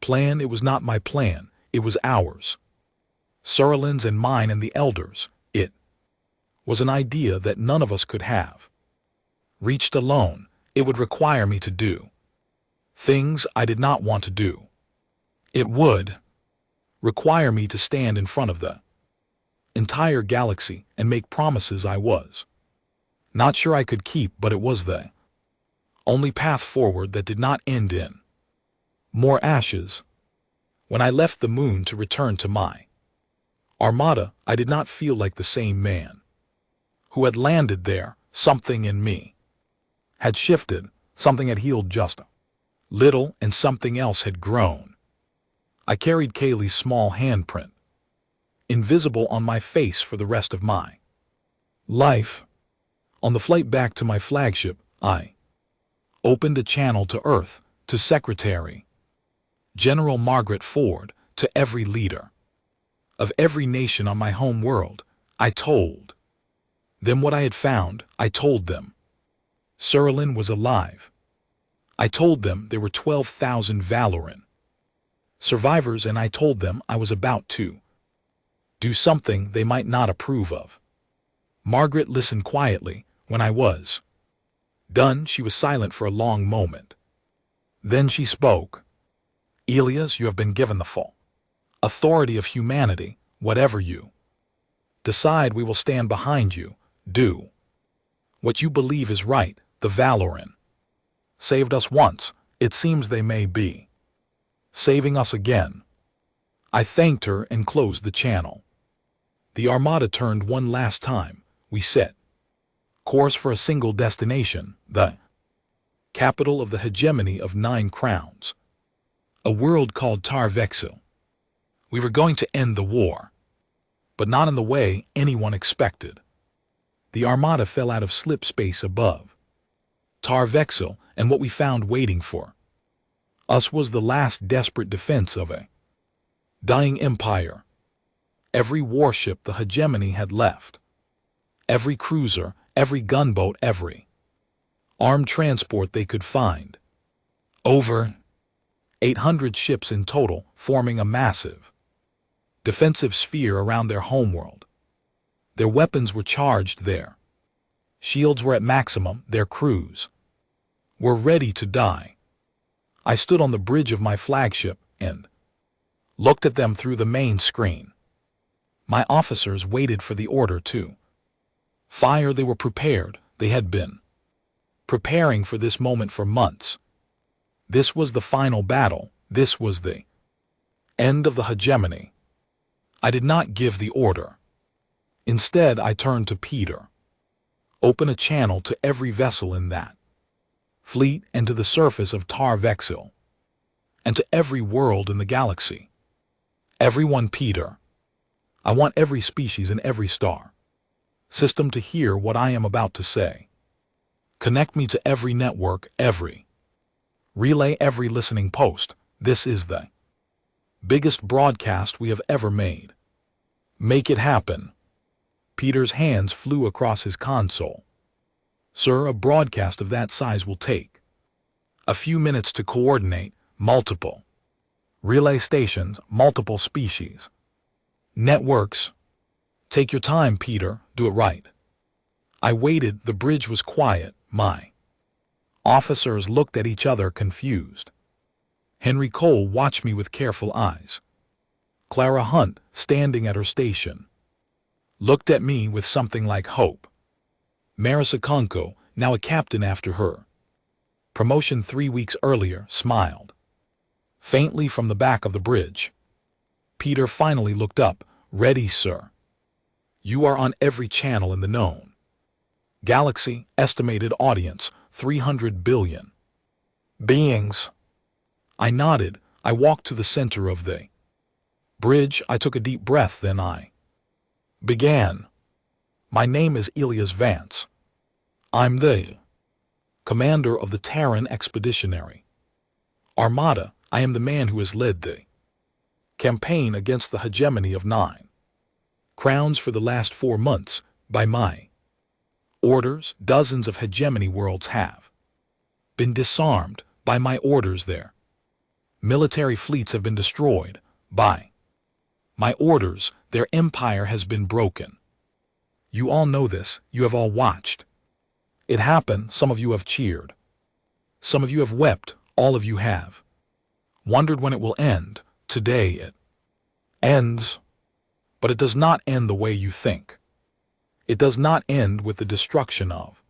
plan. It was not my plan, it was ours. Serlin's and mine and the elders. It was an idea that none of us could have reached alone. It would require me to do things I did not want to do. It would require me to stand in front of the entire galaxy and make promises I was not sure I could keep, but it was the only path forward that did not end in more ashes. When I left the moon to return to my armada, I did not feel like the same man who had landed there. Something in me had shifted, something had healed just a little, and something else had grown. I carried Kaylee's small handprint, invisible on my face for the rest of my life. On the flight back to my flagship, I opened a channel to Earth, to Secretary General Margaret Ford, to every leader of every nation on my home world. I told them what I had found. I told them Serlin was alive. I told them there were 12,000 Valoran survivors, and I told them I was about to do something they might not approve of. Margaret listened quietly. When I was done, she was silent for a long moment. Then she spoke. Ilias, you have been given the full authority of humanity. Whatever you decide, we will stand behind you. Do what you believe is right. The Valoran saved us once. It seems they may be saving us again. I thanked her and closed the channel. The Armada turned one last time. We sat Course for a single destination, the capital of the hegemony of 9 crowns. A world called Tarvexil. We were going to end the war, but not in the way anyone expected. The armada fell out of slip space above Tarvexil, and what we found waiting for us was the last desperate defense of a dying empire. Every warship the hegemony had left, every cruiser, every gunboat, every armed transport they could find. Over 800 ships in total, forming a massive defensive sphere around their homeworld. Their weapons were charged there. Shields were at maximum, their crews were ready to die. I stood on the bridge of my flagship and looked at them through the main screen. My officers waited for the order to fire. They were prepared. They had been preparing for this moment for months. This was the final battle. This was the end of the hegemony. I did not give the order. Instead, I turned to Peter. Open a channel to every vessel in that fleet and to the surface of Tarvexil, and to every world in the galaxy. Everyone, Peter. I want every species and every star system to hear what I am about to say. Connect me to every network, every relay, every listening post. This is the biggest broadcast we have ever made. Make it happen. Peter's hands flew across his console. Sir, a broadcast of that size will take a few minutes to coordinate. Multiple relay stations, multiple species, networks. Take your time, Peter. Do it right. I waited. The bridge was quiet. My officers looked at each other confused. Henry Cole watched me with careful eyes. Clara Hunt, standing at her station, looked at me with something like hope. Marissa Kunko, now a captain after her promotion 3 weeks earlier, smiled faintly from the back of the bridge. Peter finally looked up. Ready, sir. You are on every channel in the known galaxy. Estimated audience, 300 billion beings. I nodded. I walked to the center of the bridge. I took a deep breath, then I began. My name is Elias Vance. I'm the commander of the Terran Expeditionary Armada. I am the man who has led the campaign against the hegemony of 9 crowns for the last 4 months. By my orders, dozens of hegemony worlds have been disarmed. By my orders, their military fleets have been destroyed. By my orders, their empire has been broken. You all know this. You have all watched it happen. Some of you have cheered. Some of you have wept. All of you have wondered when it will end. Today it ends. But it does not end the way you think. It does not end with the destruction of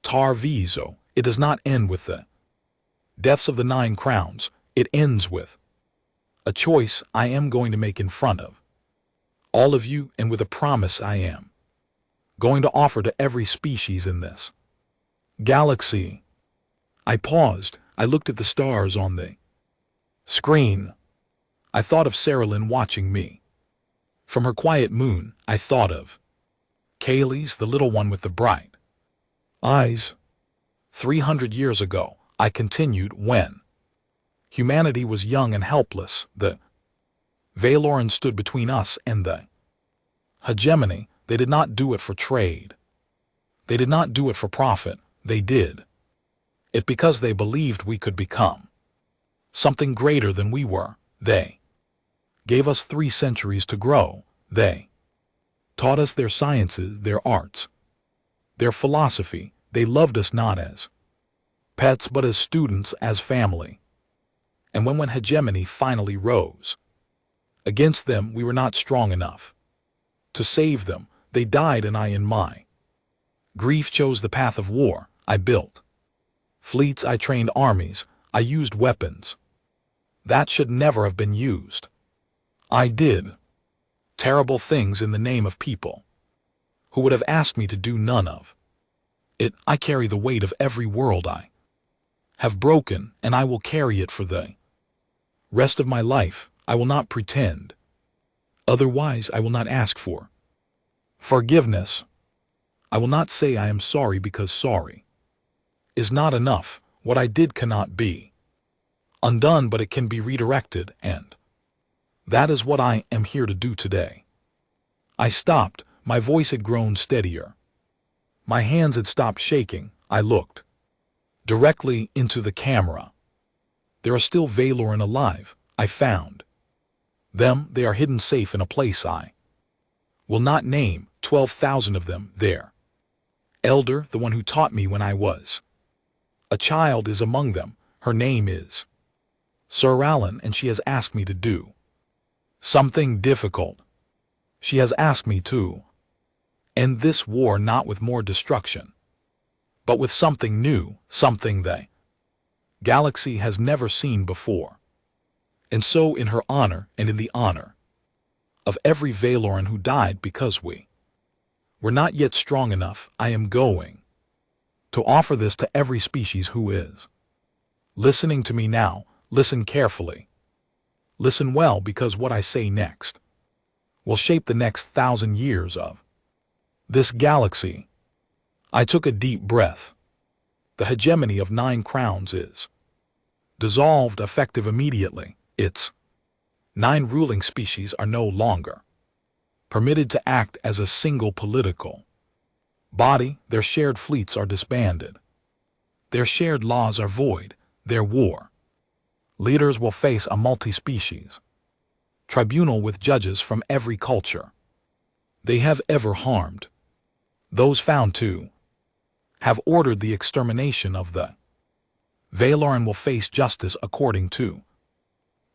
Tarviso. It does not end with the deaths of the 9 crowns. It ends with a choice I am going to make in front of all of you, and with a promise I am going to offer to every species in this galaxy. I paused. I looked at the stars on the screen. I thought of Sarah Lynn watching me from her quiet moon. I thought of Kaylee's, the little one with the bright eyes. 300 years ago, I continued, when humanity was young and helpless, the Valoran stood between us and the hegemony. They did not do it for trade. They did not do it for profit. They did it because they believed we could become something greater than we were. They gave us 3 centuries to grow. They taught us their sciences, their arts, their philosophy. They loved us not as pets but as students, as family. And when hegemony finally rose against them, we were not strong enough to save them. They died, and I, in my grief, chose the path of war. I built fleets. I trained armies. I used weapons that should never have been used. I did terrible things in the name of people who would have asked me to do none of. I carry the weight of every world I have broken, and I will carry it for the rest of my life. I will not pretend. Otherwise, I will not ask for forgiveness. I will not say I am sorry, because sorry is not enough. What I did cannot be undone, but it can be redirected, and that is what I am here to do today. I stopped. My voice had grown steadier. My hands had stopped shaking. I looked directly into the camera. There are still Valoran alive. I found them. They are hidden safe in a place I will not name. 12,000 of them there. Elder, the one who taught me when I was a child, is among them. Her name is Sir Alan, and she has asked me to do something difficult. She has asked me to end this war, not with more destruction, but with something new, something the galaxy has never seen before. And so, in her honor and in the honor of every Valoran who died because we were not yet strong enough, I am going to offer this to every species who is listening to me now. Listen carefully. Listen well, because what I say next will shape the next 1,000 years of this galaxy. I took a deep breath. The hegemony of 9 crowns is dissolved, effective immediately. Its 9 ruling species are no longer permitted to act as a single political body. Their shared fleets are disbanded. Their shared laws are void. Their war leaders will face a multi-species tribunal with judges from every culture they have ever harmed. Those found to have ordered the extermination of the Valoran will face justice according to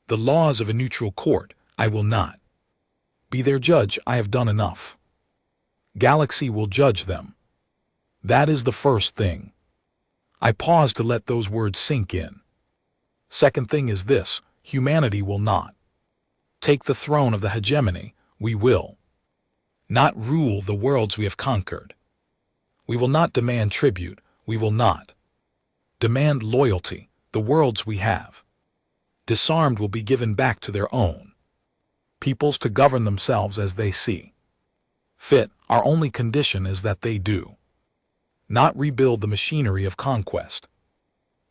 the laws of a neutral court. I will not be their judge. I have done enough. Galaxy will judge them. That is the first thing. I paused to let those words sink in. Second thing is this: humanity will not take the throne of the hegemony. We will not rule the worlds we have conquered. We will not demand tribute. We will not demand loyalty. The worlds we have disarmed will be given back to their own peoples to govern themselves as they see fit. Our only condition is that they do not rebuild the machinery of conquest.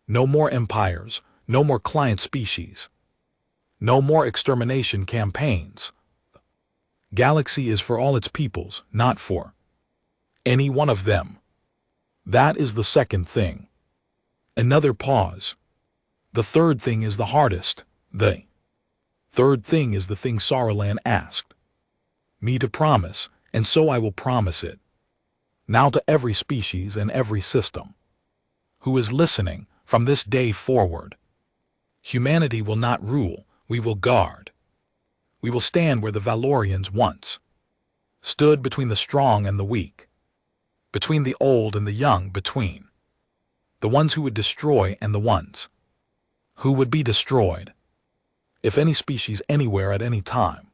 No more empires, no more client species, no more extermination campaigns. Galaxy is for all its peoples, not for any one of them. That is the second thing. Another pause. The third thing is the hardest. The third thing is the thing Saruman asked me to promise, and so I will promise it now to every species and every system who is listening. From this day forward, humanity will not rule. We will guard. We will stand where the Valorians once stood, between the strong and the weak, between the old and the young, between the ones who would destroy and the ones who would be destroyed. If any species anywhere at any time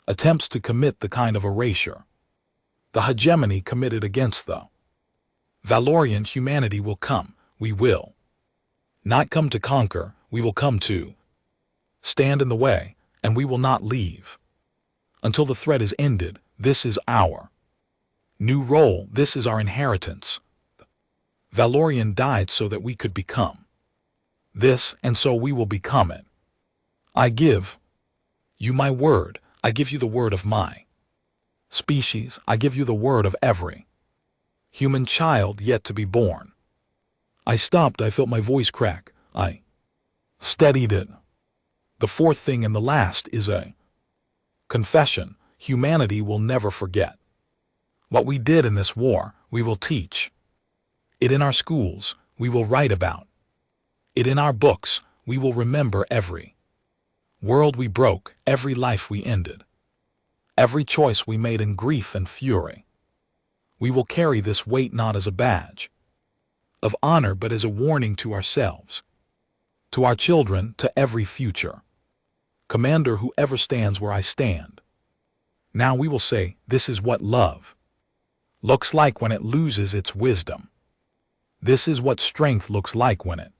attempts to commit the kind of erasure the hegemony committed against the Valorian, humanity will come. We will not come to conquer. We will come to stand in the way, and we will not leave until the threat is ended. This is our new role. This is our inheritance. Valorian died so that we could become this, and so we will become it. I give you my word. I give you the word of my species. I give you the word of every human child yet to be born. I stopped. I felt my voice crack. I steadied it. The fourth thing and the last is a confession. Humanity will never forget what we did in this war. We will teach it in our schools. We will write about it in our books. We will remember every world we broke, every life we ended, every choice we made in grief and fury. We will carry this weight not as a badge of honor, but as a warning to ourselves, to our children, to every future commander who ever stands where I stand. Now we will say, this is what love looks like when it loses its wisdom. This is what strength looks like when it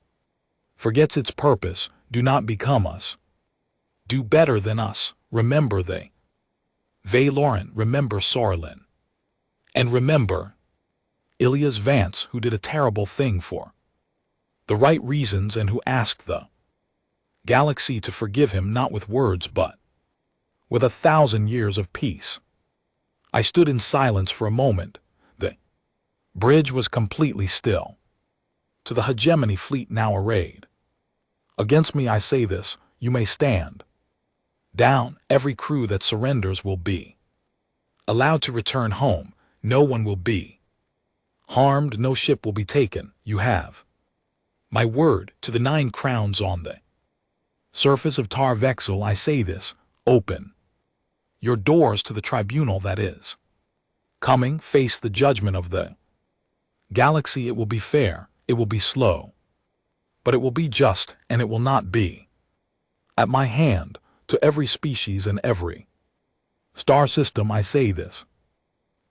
forgets its purpose. Do not become us. Do better than us. Remember they. Valoran, remember Sorlin. And remember Ilias Vance, who did a terrible thing for the right reasons and who asked the galaxy to forgive him not with words but with 1,000 years of peace. I stood in silence for a moment. The bridge was completely still. To the hegemony fleet now arrayed against me I say this, you may stand down. Every crew that surrenders will be allowed to return home. No one will be harmed, no ship will be taken. You have my word. To the 9 crowns on the surface of Tar Vexel I say this, open your doors to the tribunal that is coming. Face the judgment of the galaxy. It will be fair, it will be slow, but it will be just, and it will not be at my hand. To every species and every star system I say this,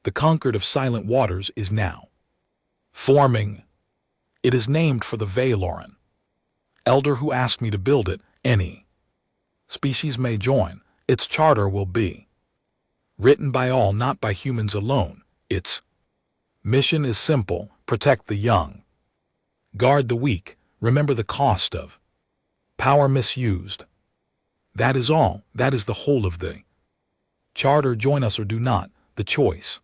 the concord of silent waters is now forming. It is named for the Valoran elder who asked me to build it. Any species may join. Its charter will be written by all, not by humans alone. Its mission is simple: protect the young, guard the weak, remember the cost of power misused. That is all. That is the whole of the charter. Join us or do not. The choice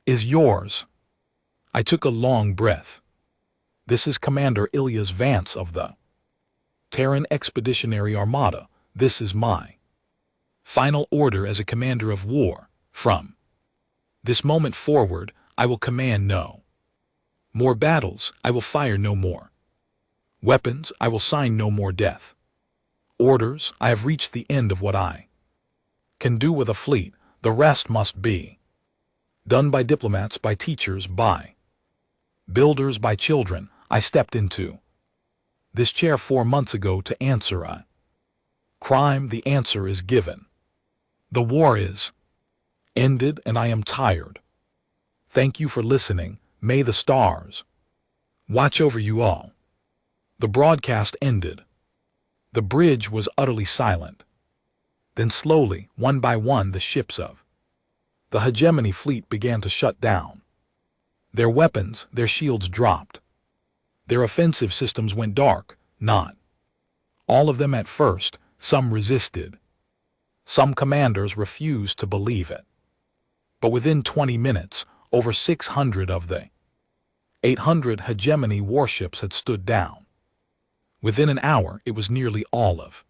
is yours. I took a long breath. This is Commander Ilias Vance of the Terran Expeditionary Armada. This is my final order as a commander of war. From this moment forward, I will command no more battles. I will fire no more weapons. I will sign no more death orders. I have reached the end of what I can do with a fleet. The rest must be done by diplomats, by teachers, by builders, by children. I stepped into this chair 4 months ago to answer a crime. The answer is given. The war is ended, and I am tired. Thank you for listening. May the stars watch over you all. The broadcast ended. The bridge was utterly silent. Then slowly, one by one, the ships of the hegemony fleet began to shut down. Their weapons, their shields dropped. Their offensive systems went dark. Not all of them at first. Some resisted. Some commanders refused to believe it. But within 20 minutes, over 600 of the 800 hegemony warships had stood down. Within an hour, it was nearly all of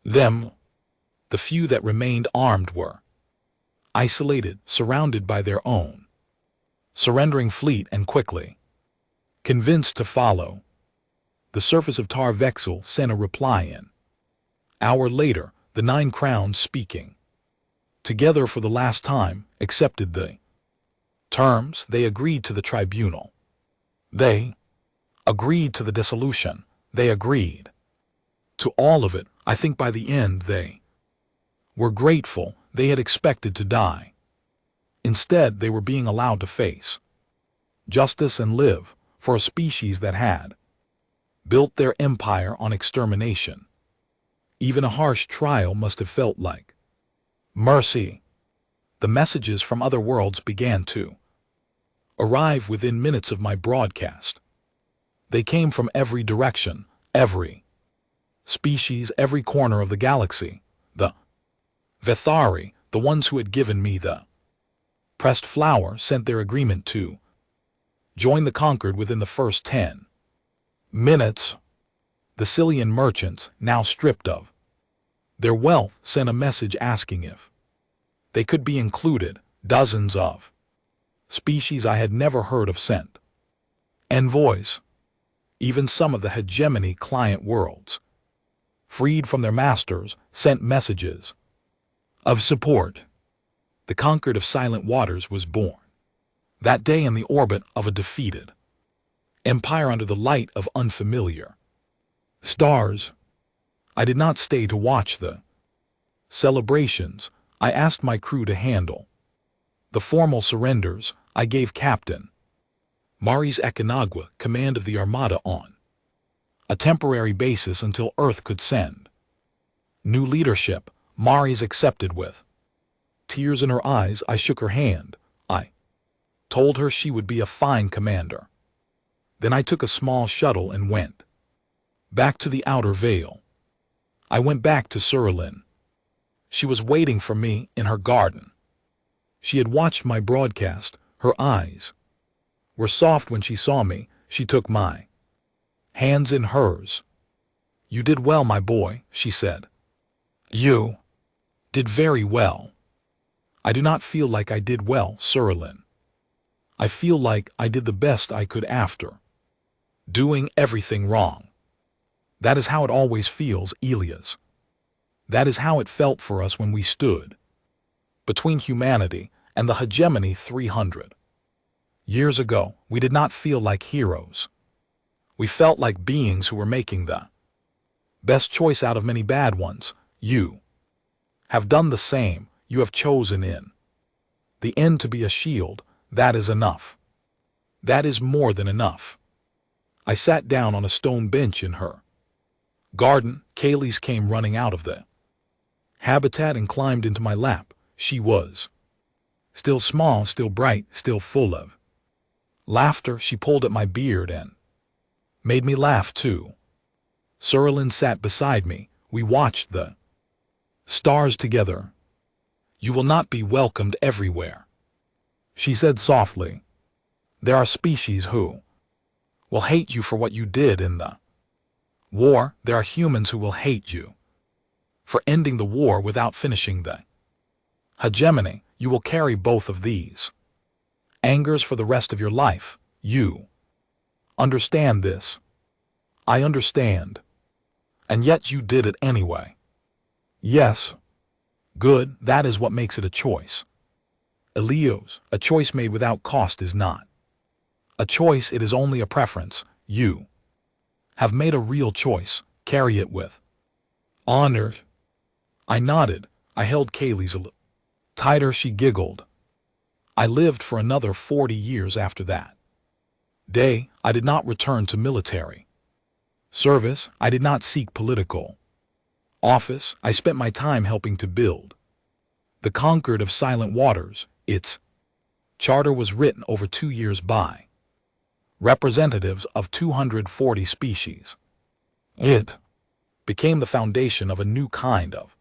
them. The few that remained armed were isolated, surrounded by their own surrendering fleet, and quickly convinced to follow. The surface of Tar Vexel sent a reply in. Hour later, the 9 crowns, speaking together for the last time, accepted the terms. They agreed to the tribunal. They agreed to the dissolution. They agreed to all of it. I think by the end they were grateful. They had expected to die. Instead, they were being allowed to face justice and live for a species that had built their empire on extermination. Even a harsh trial must have felt like mercy. The messages from other worlds began to arrive within minutes of my broadcast. They came from every direction, every species, every corner of the galaxy. The Vethari, the ones who had given me the pressed flower, sent their agreement to join the conquered within the first 10 minutes. The Cillian merchants, now stripped of their wealth, sent a message asking if they could be included. Dozens of species I had never heard of sent envoys. Even some of the hegemony client worlds, freed from their masters, sent messages of support. The conquered of silent waters was born that day in the orbit of a defeated empire under the light of unfamiliar stars. I did not stay to watch the celebrations. I asked my crew to handle the formal surrenders. I gave Captain Mari's Ekanagwa command of the Armada on a temporary basis until Earth could send new leadership. Mari's accepted with tears in her eyes. I shook her hand. I told her she would be a fine commander. Then I took a small shuttle and went back to the outer veil. I went back to Surilin. She was waiting for me in her garden. She had watched my broadcast. Her eyes were soft when she saw me. She took my hands in hers. "You did well, my boy," she said. "You did very well." I do not feel like I did well, Surilin. I feel like I did the best I could after doing everything wrong. That is how it always feels, Elias. That is how it felt for us when we stood between humanity and the hegemony 300 years ago. We did not feel like heroes. We felt like beings who were making the best choice out of many bad ones. You have done the same. You have chosen in the end to be a shield. That is enough. That is more than enough. I sat down on a stone bench in her garden. Kaylee's came running out of the habitat and climbed into my lap. She was still small, still bright, still full of laughter. She pulled at my beard and made me laugh too. Surilin sat beside me. We watched the stars together. "You will not be welcomed everywhere," she said softly. "There are species who will hate you for what you did in the war. There are humans who will hate you for ending the war without finishing the hegemony. You will carry both of these angers for the rest of your life. You understand this?" "I understand." "And yet you did it anyway." "Yes." "Good, that is what makes it a choice." Elios, a choice made without cost is not a choice, it is only a preference. You have made a real choice. Carry it with honor. I nodded. I held Kaylee's a little tighter. She giggled. I lived for another 40 years after that day. I did not return to military service. I did not seek political office. I spent my time helping to build the Concord of Silent Waters. Its charter was written over 2 years by representatives of 240 species. It became the foundation of a new kind of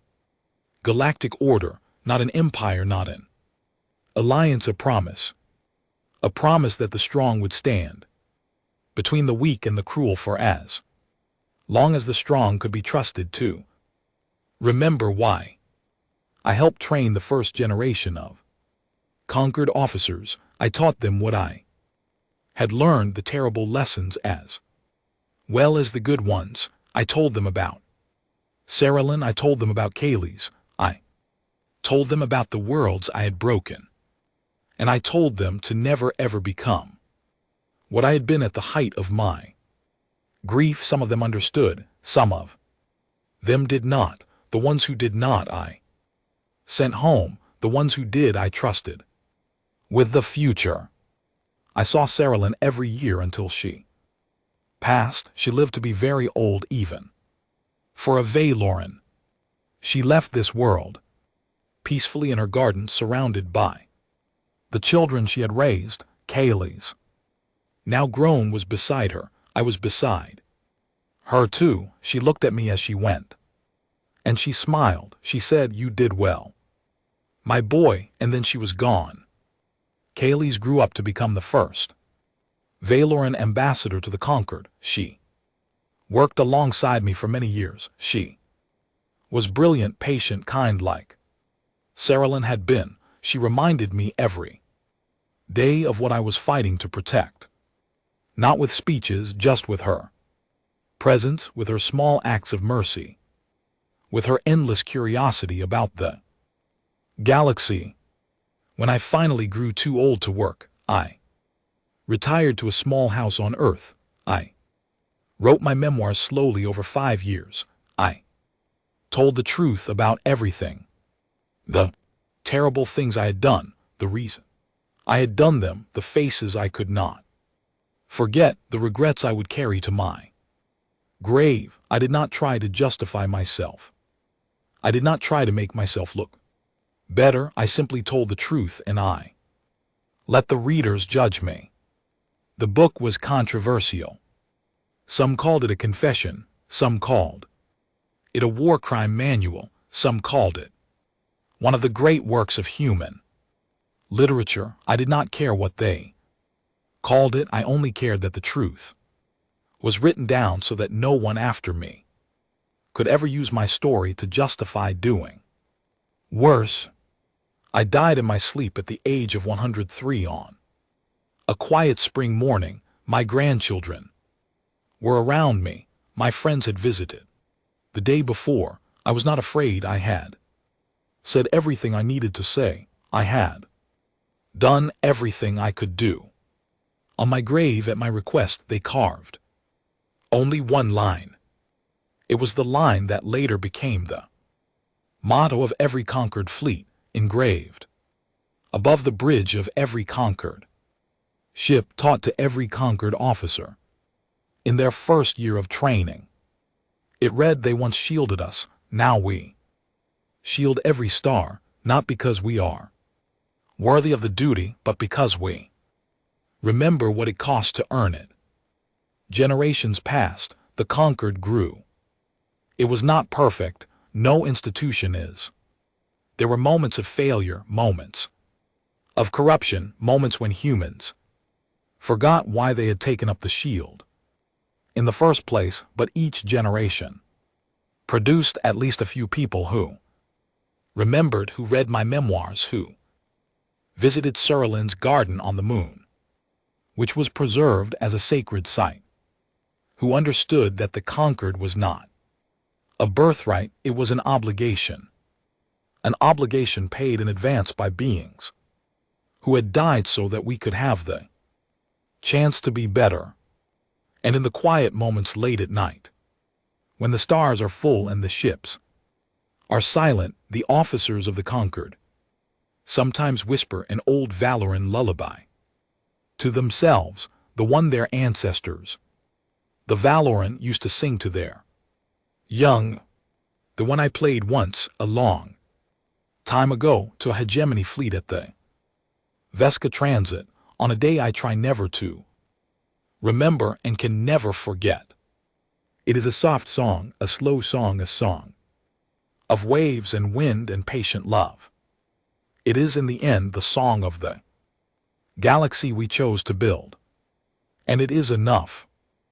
galactic order, not an empire, not an alliance, a promise that the strong would stand between the weak and the cruel for as long as the strong could be trusted to remember why. I helped train the first generation of Concord officers. I taught them what I had learned, the terrible lessons as well as the good ones. I told them about Sarilyn. I told them about Kaylee's. I told them about the worlds I had broken. And I told them to never ever become what I had been at the height of my grief. Some of them understood, some of them did not. The ones who did not I sent home. The ones who did I trusted with the future. I saw Sarilyn every year until she passed. She lived to be very old even for a Valoran. She left this world peacefully in her garden, surrounded by the children she had raised. Kaylee's, now grown, was beside her. I was beside her too. She looked at me as she went, and she smiled. She said, "You did well, my boy," and then she was gone. Kaylee's grew up to become the first Valoran ambassador to the Concord. She worked alongside me for many years. She was brilliant, patient, kind, like Sarilyn had been. She reminded me every day of what I was fighting to protect. Not with speeches, just with her presence, with her small acts of mercy, with her endless curiosity about the galaxy. When I finally grew too old to work, I retired to a small house on Earth. I wrote my memoirs slowly over 5 years. I told the truth about everything. The terrible things I had done, the reason I had done them, the faces I could not forget, the regrets I would carry to my grave. I did not try to justify myself. I did not try to make myself look better. I simply told the truth, and I let the readers judge me. The book was controversial. Some called it a confession, some called it a war crime manual, some called it one of the great works of human literature. I did not care what they called it. I only cared that the truth was written down so that no one after me could ever use my story to justify doing worse. I died in my sleep at the age of 103 on a quiet spring morning. My grandchildren were around me. My friends had visited. The day before, I was not afraid. I had said everything I needed to say. I had done everything I could do. On my grave, at my request, they carved only one line. It was the line that later became the motto of every conquered fleet, engraved above the bridge of every conquered ship, taught to every conquered officer in their first year of training. It read, "They once shielded us, now we shield every star, not because we are worthy of the duty, but because we remember what it cost to earn it." Generations passed, the conquered grew. It was not perfect, no institution is. There were moments of failure, moments of corruption, moments when humans forgot why they had taken up the shield in the first place, but each generation produced at least a few people who remembered, who read my memoirs, who visited Sirlin's garden on the moon, which was preserved as a sacred site, who understood that the conquered was not a birthright, it was an obligation paid in advance by beings who had died so that we could have the chance to be better. And in the quiet moments late at night, when the stars are full and the ships are silent, the officers of the conquered sometimes whisper an old Valoran lullaby to themselves, the one their ancestors, the Valoran, used to sing to their young, the one I played once, a long time ago, to a hegemony fleet at the Vesca Transit, on a day I try never to remember and can never forget. It is a soft song, a slow song, a song of waves and wind and patient love. It is in the end the song of the galaxy we chose to build. And it is enough.